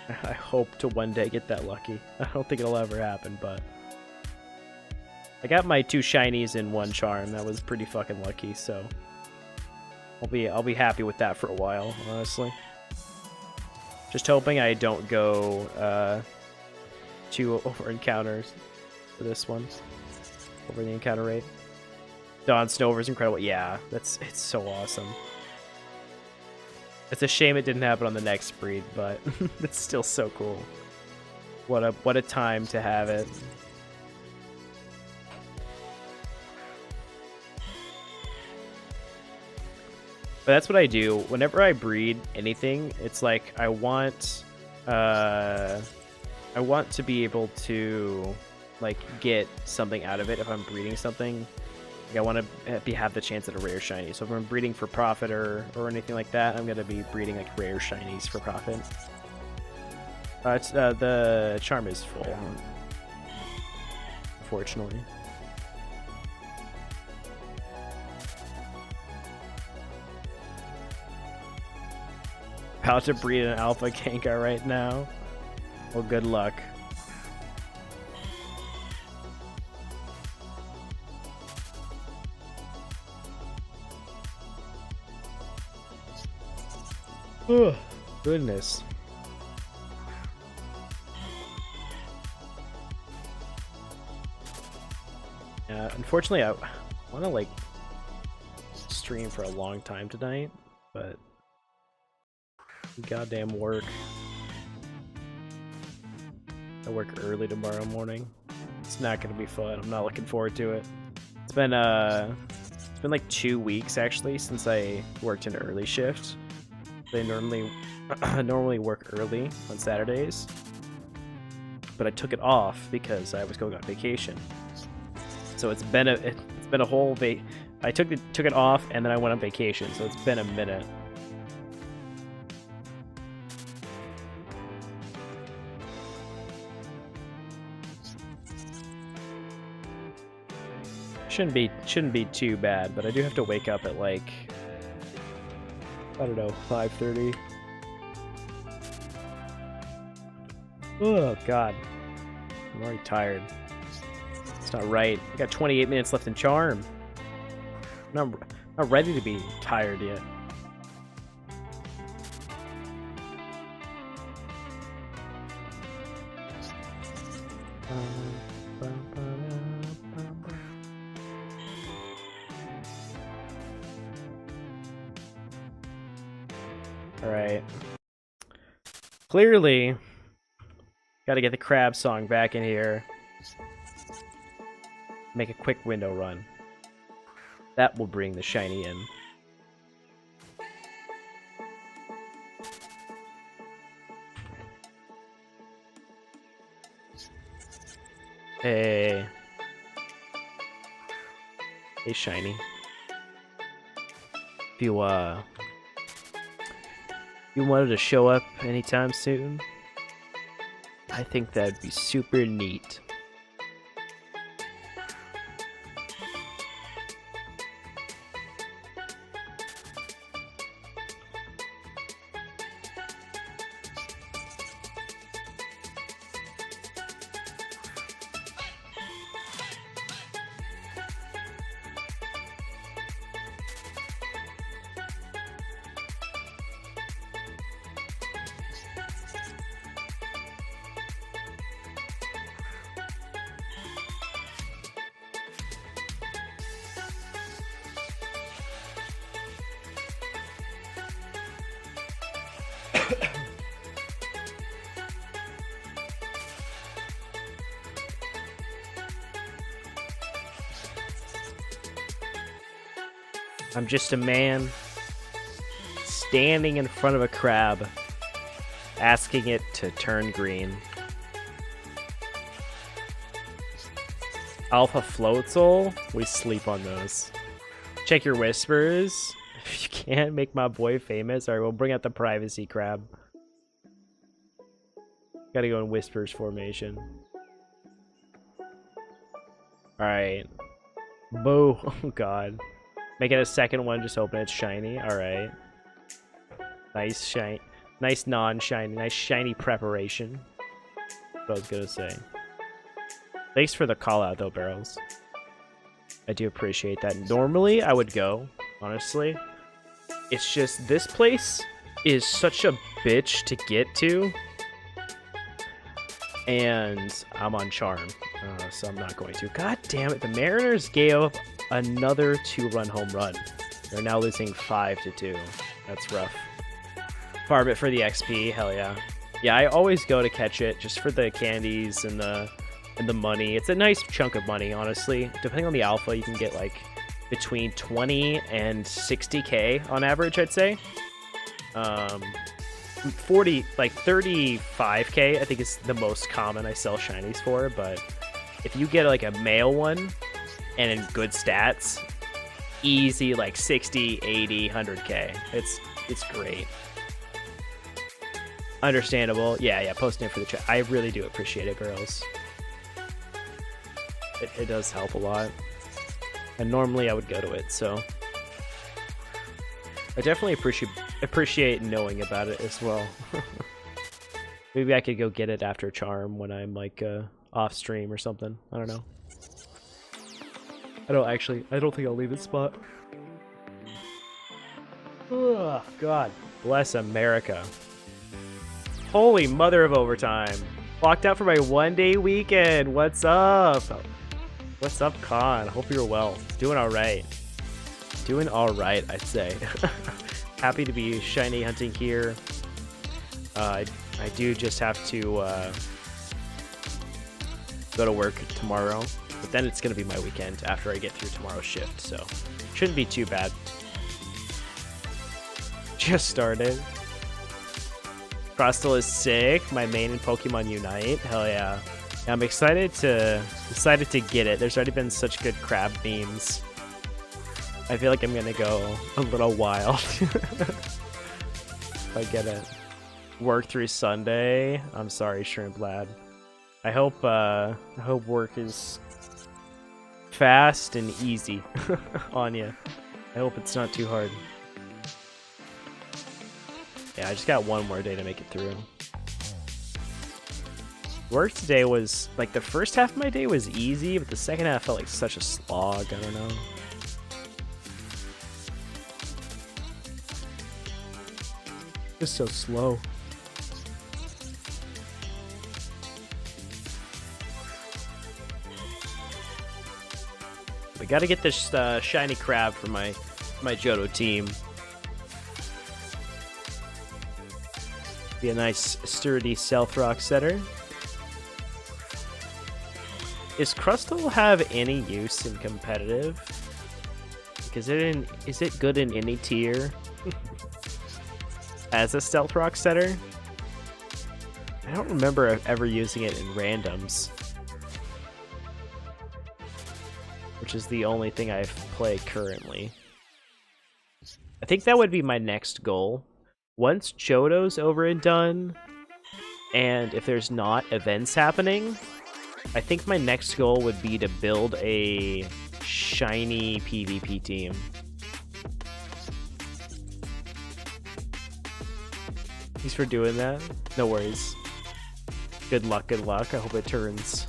I hope to one day get that lucky. I don't think it'll ever happen, but I got my 2 shinies in 1 charm. That was pretty fucking lucky, so I'll be happy with that for a while, honestly. Just hoping I don't go 2 over encounters for this one. Over the encounter rate. Dawn Snover is incredible. Yeah, it's so awesome. It's a shame it didn't happen on the next breed, but it's still so cool. What a time to have it. But that's what I do. Whenever I breed anything, it's like I want I want to be able to like get something out of it if I'm breeding something. Like, I want to have the chance at a rare shiny. So if I'm breeding for profit or anything like that, I'm gonna be breeding like rare shinies for profit. It's the charm is full, unfortunately. About to breed an alpha Gengar right now. Well, good luck. Oh, goodness. Unfortunately, I want to like stream for a long time tonight, but goddamn work. I work early tomorrow morning. It's not gonna be fun. I'm not looking forward to it. It's been like 2 weeks actually since I worked an early shift. They normally work early on Saturdays, but I took it off because I was going on vacation. So it's been a whole I took it off and then I went on vacation. So it's been a minute. Shouldn't be too bad, but I do have to wake up at like, I don't know, 5:30. Oh god, I'm already tired. It's not right. I got 28 minutes left in charm. I'm not ready to be tired yet. Alright. Clearly, gotta get the crab song back in here. Make a quick window run. That will bring the shiny in. Hey. Hey, shiny. If you wanted to show up anytime soon, I think that'd be super neat. I'm just a man standing in front of a crab, asking it to turn green. Alpha Floatzel? We sleep on those. Check your whispers. If you can't make my boy famous, alright, we'll bring out the privacy crab. Gotta go in whispers formation. Alright. Boo. Oh god. Make it a second one, just open it shiny. Alright. Nice shiny. Nice non-shiny. Nice shiny preparation. What I was gonna say. Thanks for the call out though, Barrels. I do appreciate that. Normally I would go, honestly. It's just this place is such a bitch to get to. And I'm on charm. So I'm not going to. God damn it. The Mariners gave up another 2-run home run. They're now losing 5-2. That's rough. Farm it for the XP. Hell yeah. Yeah, I always go to catch it just for the candies and the money. It's a nice chunk of money, honestly. Depending on the alpha, you can get like between 20 and 60k on average, I'd say. 40, like 35k, I think is the most common I sell shinies for, but if you get like a male one and in good stats, easy like 60, 80, 100k. It's great. Understandable. Yeah, posting it for the chat. I really do appreciate it, girls. It does help a lot. And normally I would go to it, so I definitely appreciate knowing about it as well. Maybe I could go get it after Charm when I'm like off stream or something. I don't know. I don't think I'll leave this spot. Ugh, God bless America. Holy mother of overtime. Blocked out for my one-day weekend. What's up? What's up, Khan? Hope you're well. Doing all right. Doing all right, I'd say. Happy to be shiny hunting here. I do just have to go to work tomorrow, but then it's gonna be my weekend after I get through tomorrow's shift, so shouldn't be too bad. Just started. Crustle is sick. My main in Pokemon Unite. Hell yeah. I'm excited to get it. There's already been such good crab memes. I feel like I'm gonna go a little wild if I get it. Work through Sunday. I'm sorry, Shrimp Lad. I hope work is fast and easy on you. I hope it's not too hard. Yeah, I just got one more day to make it through. Work today was, like, the first half of my day was easy, but the second half felt like such a slog. I don't know. Just so slow. We gotta get this shiny crab for my Johto team. Be a nice sturdy Stealth Rock setter. Is Crustle have any use in competitive? Like, is it good in any tier? As a Stealth Rock setter? I don't remember ever using it in randoms. Which is the only thing I play currently. I think that would be my next goal. Once Johto's over and done, and if there's not events happening, I think my next goal would be to build a shiny PvP team. Thanks for doing that. No worries. Good luck, good luck. I hope it turns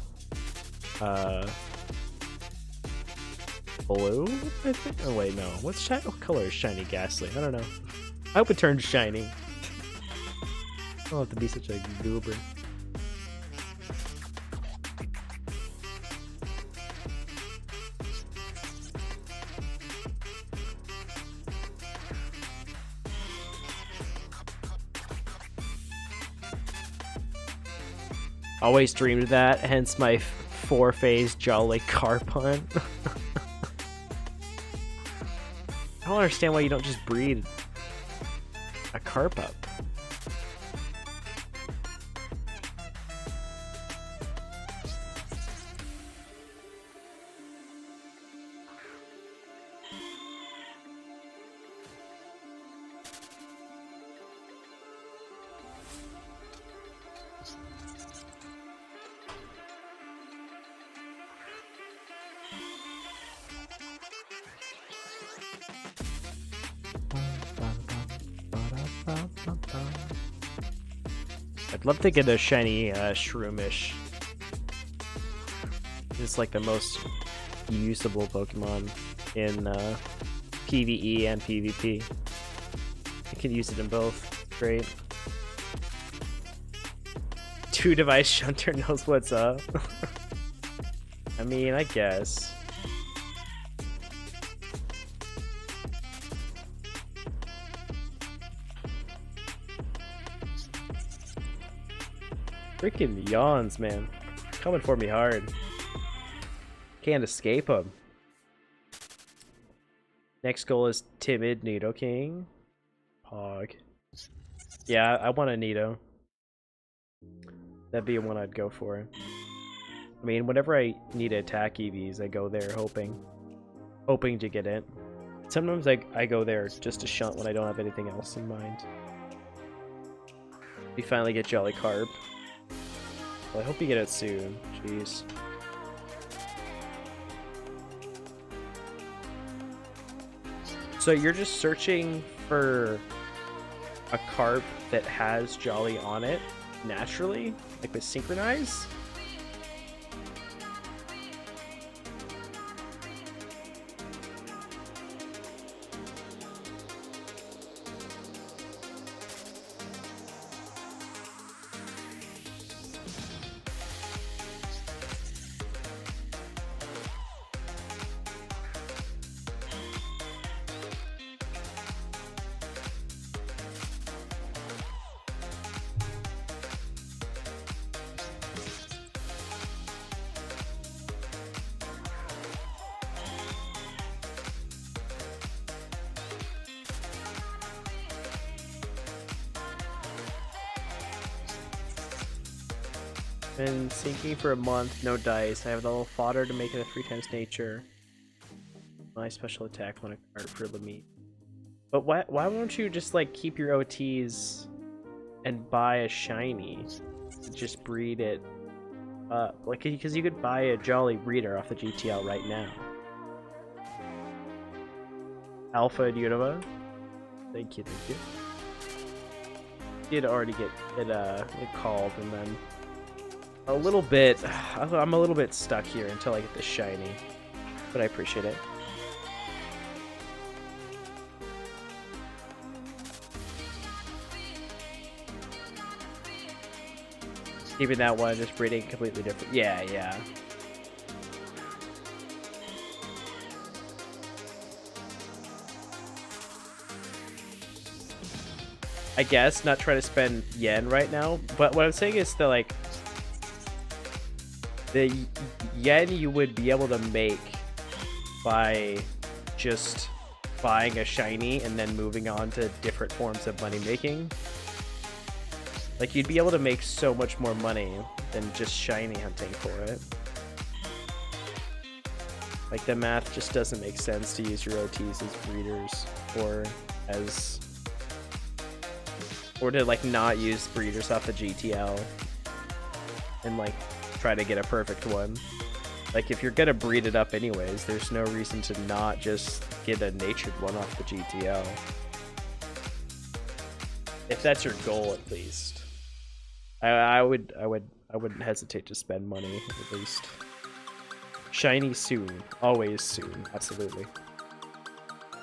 blue, I think? Oh wait, no. What color is shiny Ghastly? I don't know. I hope it turns shiny. I don't have to be such a goober. Always dreamed of that, hence my 4-phase Jolly Carp hunt. I don't understand why you don't just breed a carp up. I'd love to get a shiny Shroomish. It's like the most usable Pokemon in PvE and PvP. I could use it in both. Great. 2-device shunter knows what's up. I mean, I guess. Freaking yawns, man. Coming for me hard. Can't escape them. Next goal is Timid Nidoking. Pog. Yeah, I want a Nido. That'd be one I'd go for. I mean, whenever I need to attack EVs, I go there hoping to get it. Sometimes I go there just to shunt when I don't have anything else in mind. We finally get Jolly Carp. Well, I hope you get it soon. Jeez. So you're just searching for a carp that has Jolly on it naturally? Like with Synchronize? Been sinking for a month, no dice. I have the little fodder to make it a 3x nature. My special attack on a card for Lamie. But why won't you just like keep your OTs and buy a shiny? Just breed it up. Like, because you could buy a Jolly breeder off the GTL right now. Alpha and Unova. Thank you, thank you. Did already get it called, and then a little bit. I'm a little bit stuck here until I get the shiny, but I appreciate it. Keeping that one, just breeding completely different. Yeah, yeah. I guess not trying to spend yen right now, but what I'm saying is that like the yen you would be able to make by just buying a shiny and then moving on to different forms of money making. Like, you'd be able to make so much more money than just shiny hunting for it. Like, the math just doesn't make sense to use your OTs as breeders or to like not use breeders off the GTL and like try to get a perfect one. Like, if you're gonna breed it up anyways, there's no reason to not just get a natured one off the GTL. If that's your goal, at least. I wouldn't hesitate to spend money, at least. Shiny soon. Always soon. Absolutely.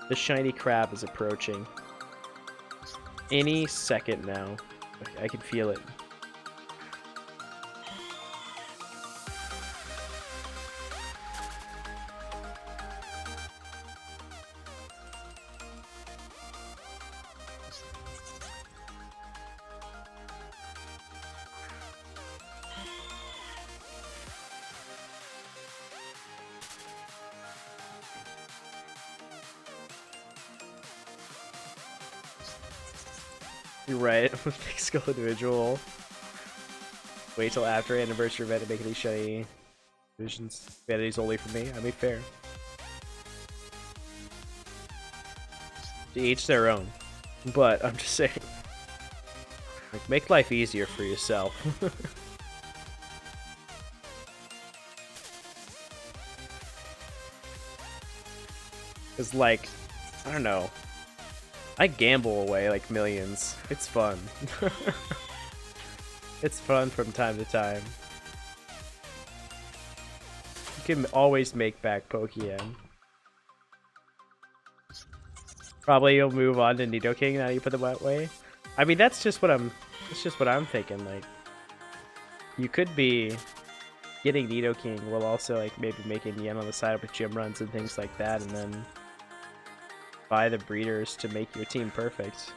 The shiny crab is approaching. Any second now. I can feel it. You're right, with Big Skull Individual. Wait till after anniversary event to make these shiny visions. Vanity's only for me. I mean, fair. To each their own. But I'm just saying. Like, make life easier for yourself. Cause like, I don't know. I gamble away like millions. It's fun. It's fun from time to time. You can always make back Pokeyen. Probably you'll move on to Nidoking now you put them that way. I mean, that's just what I'm thinking. Like, you could be getting Nidoking while also like maybe making yen on the side with gym runs and things like that, and then buy the breeders to make your team perfect.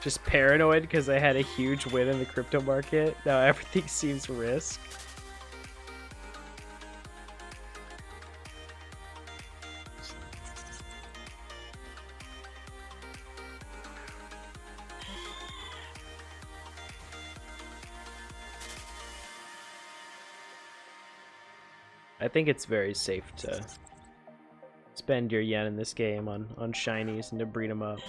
Just paranoid because I had a huge win in the crypto market. Now everything seems risk. I think it's very safe to spend your yen in this game on shinies and to breed them up.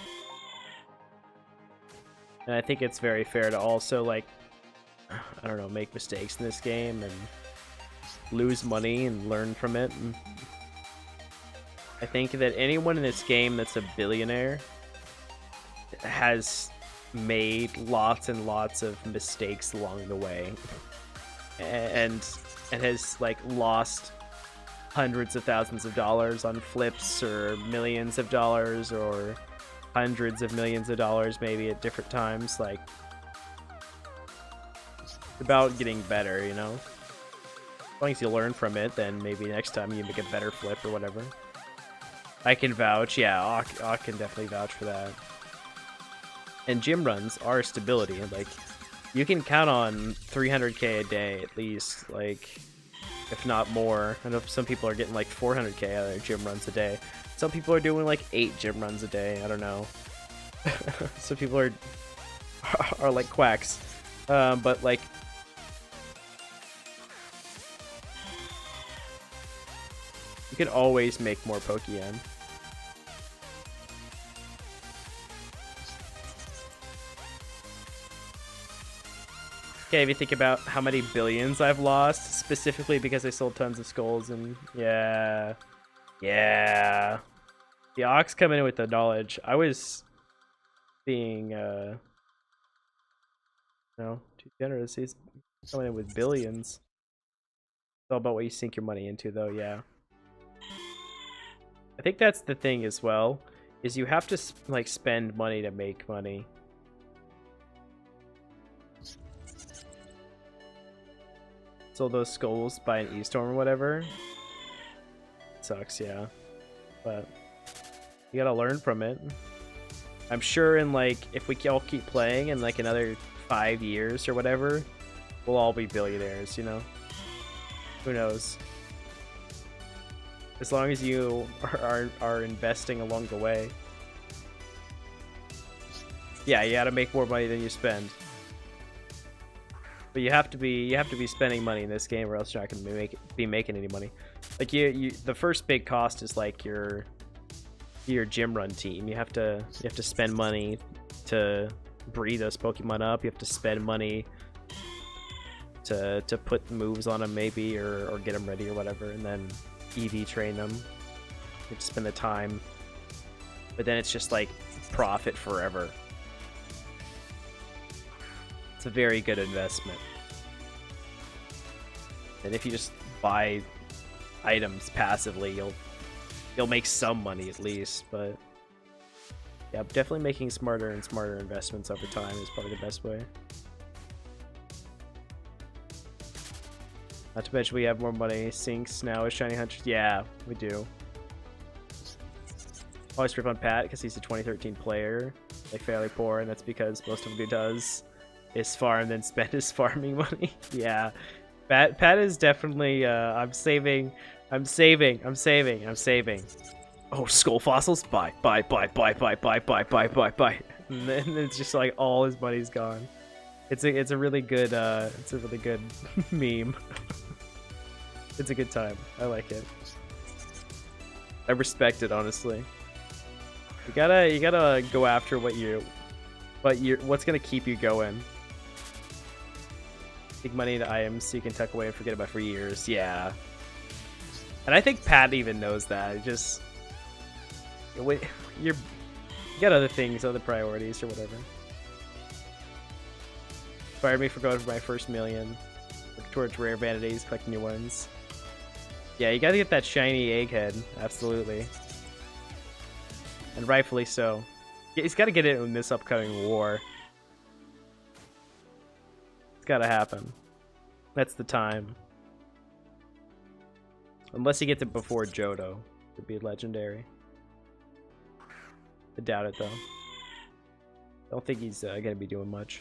And I think it's very fair to also, like, I don't know, make mistakes in this game and lose money and learn from it. And I think that anyone in this game that's a billionaire has made lots and lots of mistakes along the way. And has, like, lost hundreds of thousands of dollars on flips, or millions of dollars, or hundreds of millions of dollars maybe at different times. Like, it's about getting better, you know? As long as you learn from it, then maybe next time you make a better flip or whatever. I can vouch, yeah, I can definitely vouch for that. And gym runs are stability. Like, you can count on 300k a day at least, like, if not more. I know some people are getting like 400k out of their gym runs a day. Some people are doing like 8 gym runs a day. I don't know. Some people are like quacks. But like, you can always make more Pokeyen. Okay, if you think about how many billions I've lost, specifically because I sold tons of skulls, and yeah. The Ox coming in with the knowledge. I was being, no, too generous. He's coming in with billions. It's all about what you sink your money into, though, yeah. I think that's the thing as well, is you have to, like, spend money to make money. Sold those skulls by an E-Storm or whatever. Sucks, yeah. But you gotta learn from it. I'm sure in, like, if we all keep playing in like another 5 years or whatever, we'll all be billionaires, you know? Who knows? As long as you are investing along the way. Yeah, you gotta make more money than you spend. But you have to be spending money in this game, or else you're not gonna be making any money. Like, the first big cost is like your gym run team. You have to spend money to breed those Pokemon up. You have to spend money to put moves on them maybe, or get them ready or whatever, and then EV train them. You have to spend the time, but then it's just like profit forever. It's a very good investment. And if you just buy items passively, you'll make some money at least. But yeah, definitely making smarter and smarter investments over time is probably the best way. Not to mention we have more money. Sinks now as Shiny Hunters. Yeah, we do. Always rip on Pat because he's a 2013 player, like fairly poor, and that's because most of what he does is farm, then spend his farming money. Yeah, Pat is definitely. I'm saving. Oh, skull fossils. Buy. And then it's just like all his money's gone. It's a really good. It's a really good meme. It's a good time. I like it. I respect it, honestly. You gotta go after what's gonna keep you going. Take money into items so you can tuck away and forget about for years. Yeah. And I think Pat even knows that. It just, you got other things, other priorities or whatever. Fired me for going for my first million. Look towards rare vanities, collect new ones. Yeah, you gotta get that shiny egghead. Absolutely. And rightfully so. He's gotta get it in this upcoming war. It's gotta happen. That's the time. Unless he gets it before Johto. It'd be legendary. I doubt it, though. Don't think he's gonna be doing much.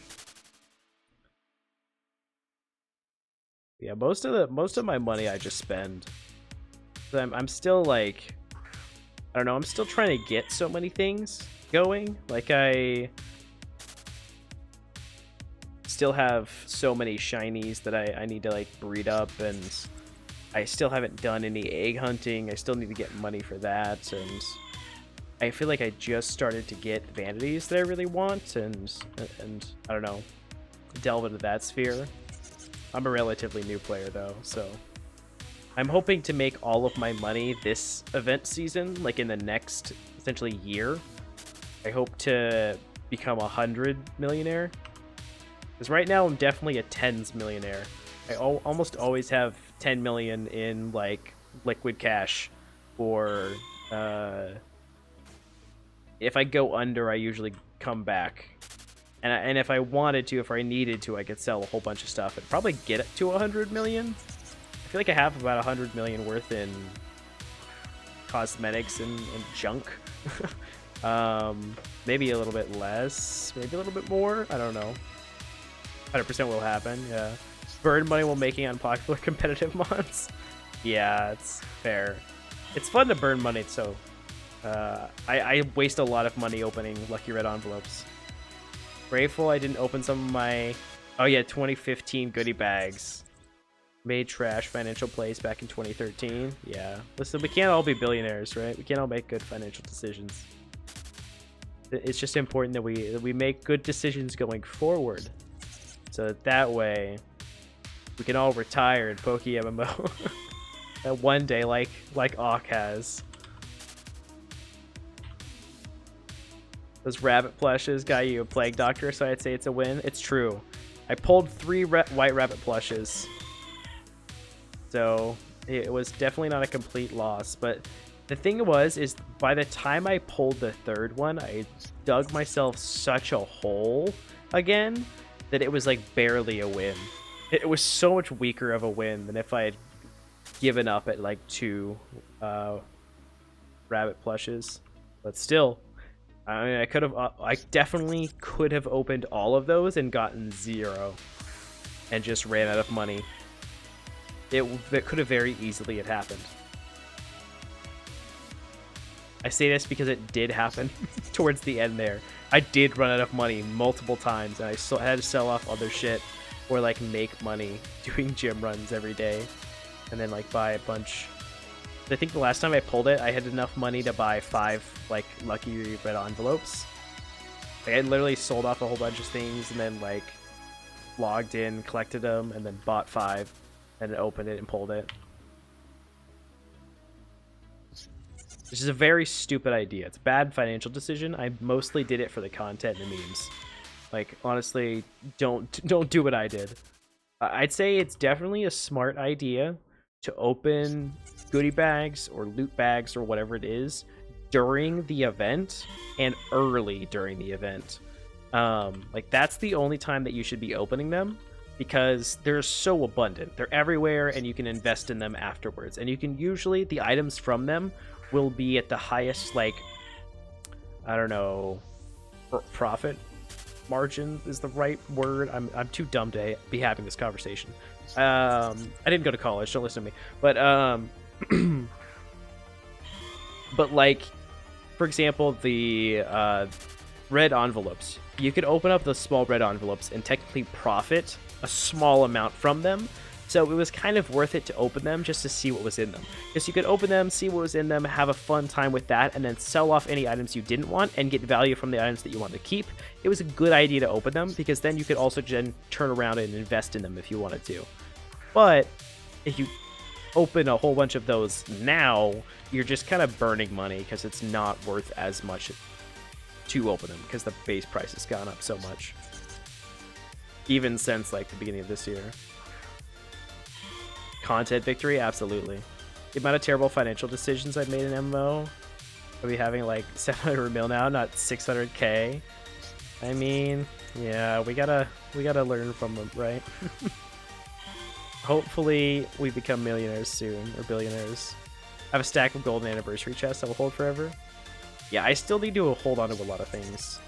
Yeah, most of my money I just spend. I'm still like, I don't know, I'm still trying to get so many things going. Like, I still have so many shinies that I need to like breed up, and I still haven't done any egg hunting. I still need to get money for that, and I feel like I just started to get vanities that I really want, and I don't know, delve into that sphere. I'm a relatively new player though, so I'm hoping to make all of my money this event season, like in the next essentially year. I hope to become 100 millionaire, because right now I'm definitely a tens millionaire. I almost always have 10 million in like liquid cash, or if I go under, I usually come back. And if I wanted to, if I needed to, I could sell a whole bunch of stuff and probably get it to 100 million. I feel like I have about 100 million worth in cosmetics and junk. Maybe a little bit less, maybe a little bit more. I don't know. 100% will happen. Yeah. Burn money while making unpopular competitive mods. Yeah, it's fair. It's fun to burn money, so I waste a lot of money opening Lucky Red envelopes. Grateful I didn't open some of my, oh yeah, 2015 goodie bags. Made trash financial plays back in 2013. Yeah. Listen, we can't all be billionaires, right? We can't all make good financial decisions. It's just important that we make good decisions going forward, so that way we can all retire in PokeMMO. That one day, like Auk has. Those rabbit plushes got you a plague doctor, so I'd say it's a win. It's true. I pulled 3 white rabbit plushes, so it was definitely not a complete loss. But the thing is by the time I pulled the 3rd one, I dug myself such a hole again that it was like barely a win. It was so much weaker of a win than if I had given up at like 2 rabbit plushes. But still, I mean, I definitely could have opened all of those and gotten 0 and just ran out of money. It could have very easily had happened. I say this because it did happen towards the end there. I did run out of money multiple times, and I still had to sell off other shit or like make money doing gym runs every day, and then like buy a bunch. I think the last time I pulled it, I had enough money to buy 5 like Lucky Red envelopes. Like, I literally sold off a whole bunch of things and then like logged in, collected them, and then bought 5, and then opened it and pulled it. Which is a very stupid idea. It's a bad financial decision. I mostly did it for the content and the memes. Like, honestly, don't do what I did. I'd say it's definitely a smart idea to open goodie bags or loot bags or whatever it is during the event and early during the event. Like, that's the only time that you should be opening them, because they're so abundant. They're everywhere, and you can invest in them afterwards. And you can usually, the items from them will be at the highest, like, I don't know, profit margin is the right word. I'm too dumb to be having this conversation. I didn't go to college, don't listen to me. But but like, for example, the red envelopes. You could open up the small red envelopes and technically profit a small amount from them. So it was kind of worth it to open them just to see what was in them. Because you could open them, see what was in them, have a fun time with that, and then sell off any items you didn't want and get value from the items that you wanted to keep. It was a good idea to open them, because then you could also then turn around and invest in them if you wanted to. But if you open a whole bunch of those now, you're just kind of burning money, because it's not worth as much to open them, because the base price has gone up so much. Even since like the beginning of this year. Content victory, absolutely. The amount of terrible financial decisions I've made in MMO. I'll be having like 700 mil now, not 600k. I mean, yeah, we gotta learn from them, right? Hopefully we become millionaires soon, or billionaires. I have a stack of golden anniversary chests that will hold forever. Yeah, I still need to hold on to a lot of things.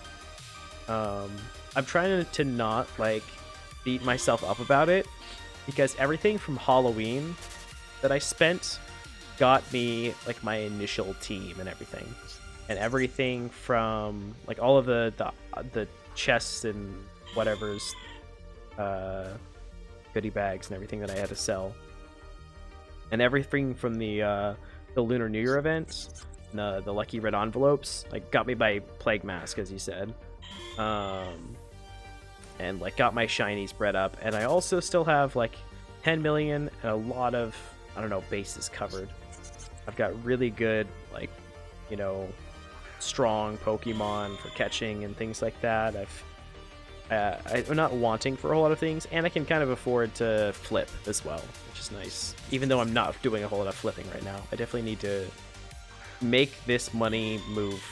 I'm trying to not like beat myself up about it, because everything from Halloween that I spent got me like my initial team and everything from like all of the chests and whatever's goodie bags and everything that I had to sell, and everything from the Lunar New Year event, the lucky red envelopes, like got me by Plague Mask, as you said, and like got my shinies bred up. And I also still have like 10 million and a lot of, I don't know, bases covered. I've got really good, like, you know, strong Pokemon for catching and things like that. I'm not wanting for a whole lot of things, and I can kind of afford to flip as well, which is nice. Even though I'm not doing a whole lot of flipping right now, I definitely need to make this money move.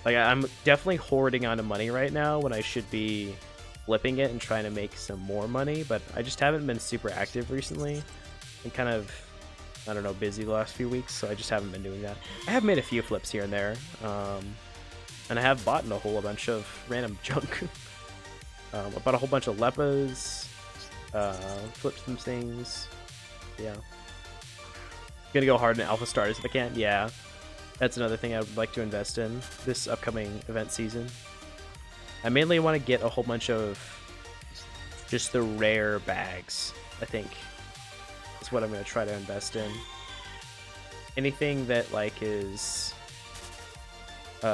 Like, I'm definitely hoarding onto money right now when I should be flipping it and trying to make some more money, but I just haven't been super active recently. I'm kind of, I don't know, busy the last few weeks, so I just haven't been doing that. I have made a few flips here and there, and I have bought a whole bunch of random junk. I bought a whole bunch of Leppas, flipped some things, yeah. Gonna go hard in Alpha Stars if I can, yeah. That's another thing I would like to invest in this upcoming event season. I mainly want to get a whole bunch of just the rare bags, I think. That's what I'm going to try to invest in. Anything that, like, is, you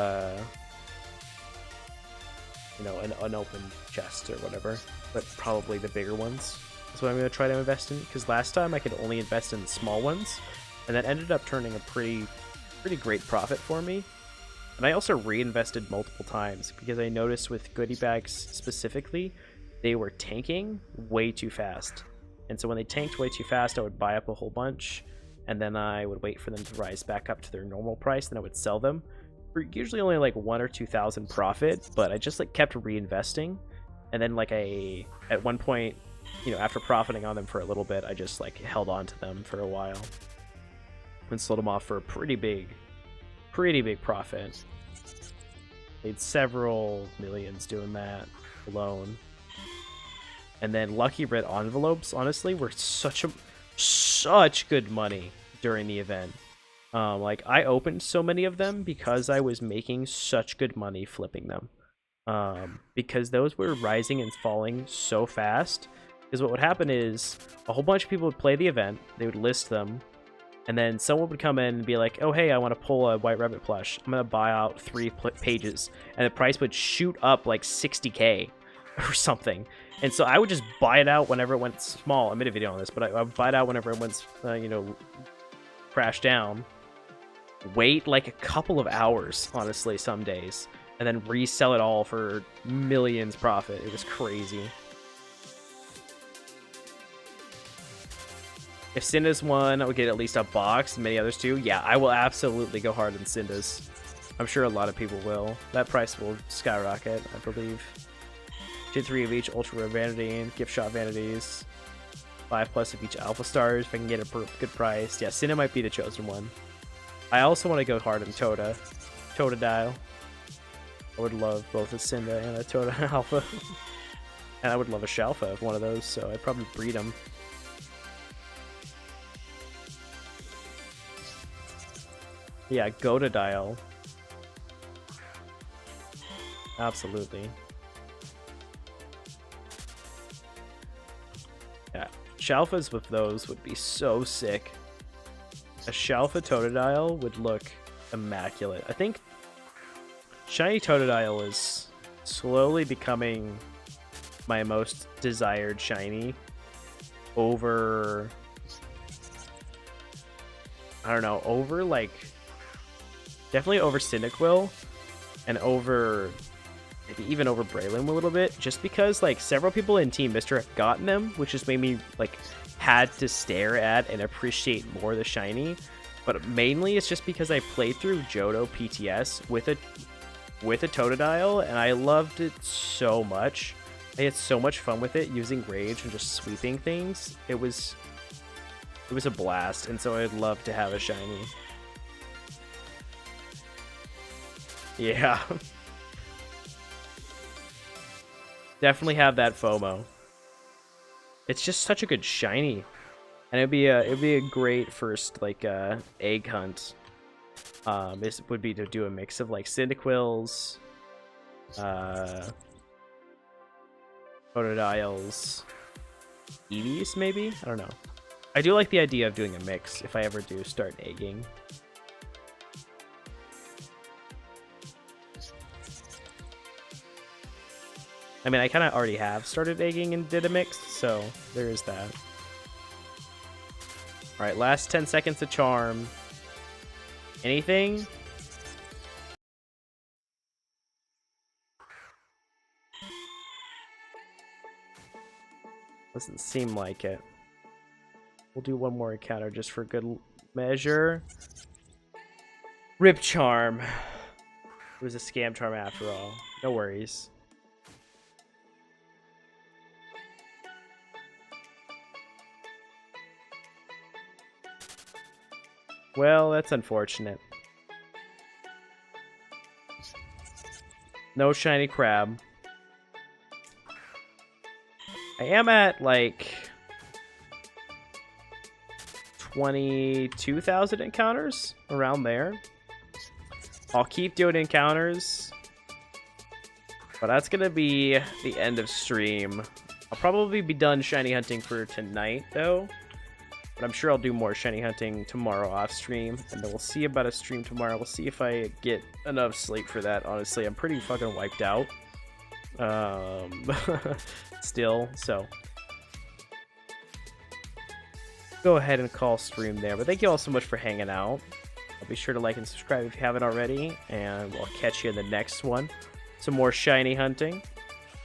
know, an open chest or whatever, but probably the bigger ones. That's what I'm going to try to invest in, because last time I could only invest in small ones, and that ended up turning a pretty great profit for me. And I also reinvested multiple times, because I noticed with goodie bags specifically, they were tanking way too fast. And so when they tanked way too fast, I would buy up a whole bunch, and then I would wait for them to rise back up to their normal price, then I would sell them for usually only like 1,000 or 2,000 profit. But I just like kept reinvesting, and then like at one point, you know, after profiting on them for a little bit, I just like held on to them for a while and sold them off for a pretty big profit. Made several millions doing that alone. And then lucky red envelopes, honestly, were such good money during the event. Like, I opened so many of them because I was making such good money flipping them. Because those were rising and falling so fast. Because what would happen is a whole bunch of people would play the event, they would list them, and then someone would come in and be like, oh, hey, I want to pull a White Rabbit plush. I'm going to buy out 3 pages. And the price would shoot up like 60K or something. And so I would just buy it out whenever it went small. I made a video on this, but I would buy it out whenever it went, you know, crash down. Wait like a couple of hours, honestly, some days. And then resell it all for millions profit. It was crazy. If Cinda's one, I would get at least a box, and many others too. Yeah, I will absolutely go hard on Cinda's. I'm sure a lot of people will. That price will skyrocket, I believe. Get 3 of each Ultra Rare Vanity and Gift Shop Vanities. 5+ of each Alpha Stars if I can get a good price. Yeah, Cinda might be the chosen one. I also want to go hard on Totodile. I would love both a Cinda and a Tota Alpha. And I would love a Shalfa of one of those, so I'd probably breed them. Yeah, Gotodile. Absolutely. Yeah, Shalfas with those would be so sick. A Shalfa Totodile would look immaculate. I think Shiny Totodile is slowly becoming my most desired shiny over, I don't know, over like, definitely over Cyndaquil and over, maybe even over Braylon a little bit, just because like several people in Team Mister have gotten them, which just made me like had to stare at and appreciate more the shiny. But mainly it's just because I played through Johto PTS with a Totodile, and I loved it so much. I had so much fun with it, using Rage and just sweeping things. It was a blast, and so I'd love to have a shiny. Yeah. Definitely have that FOMO. It's just such a good shiny, and it'd be a great first like egg hunt. This would be to do a mix of like Cyndaquils, Totodiles, Eevees maybe? I don't know. I do like the idea of doing a mix if I ever do start egging. I mean, I kind of already have started egging and did a mix, so there is that. All right, last 10 seconds to charm. Anything? Doesn't seem like it. We'll do one more encounter just for good measure. Rip Charm. It was a scam charm after all. No worries. Well, that's unfortunate. No shiny crab. I am at like 22,000 encounters, around there. I'll keep doing encounters, but that's gonna be the end of stream. I'll probably be done shiny hunting for tonight though, but I'm sure I'll do more shiny hunting tomorrow off stream, and then we'll see about a stream tomorrow. We'll see if I get enough sleep for that. Honestly, I'm pretty fucking wiped out still, so go ahead and call stream there. But thank you all so much for hanging out. Be sure to like and subscribe if you haven't already, and we'll catch you in the next one. Some more shiny hunting,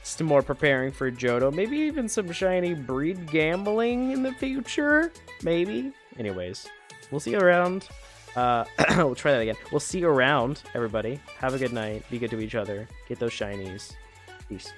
some more preparing for Johto, maybe even some shiny breed gambling in the future, maybe. Anyways, we'll see you around. We'll try that again. We'll see you around, everybody. Have a good night. Be good to each other. Get those shinies. Peace.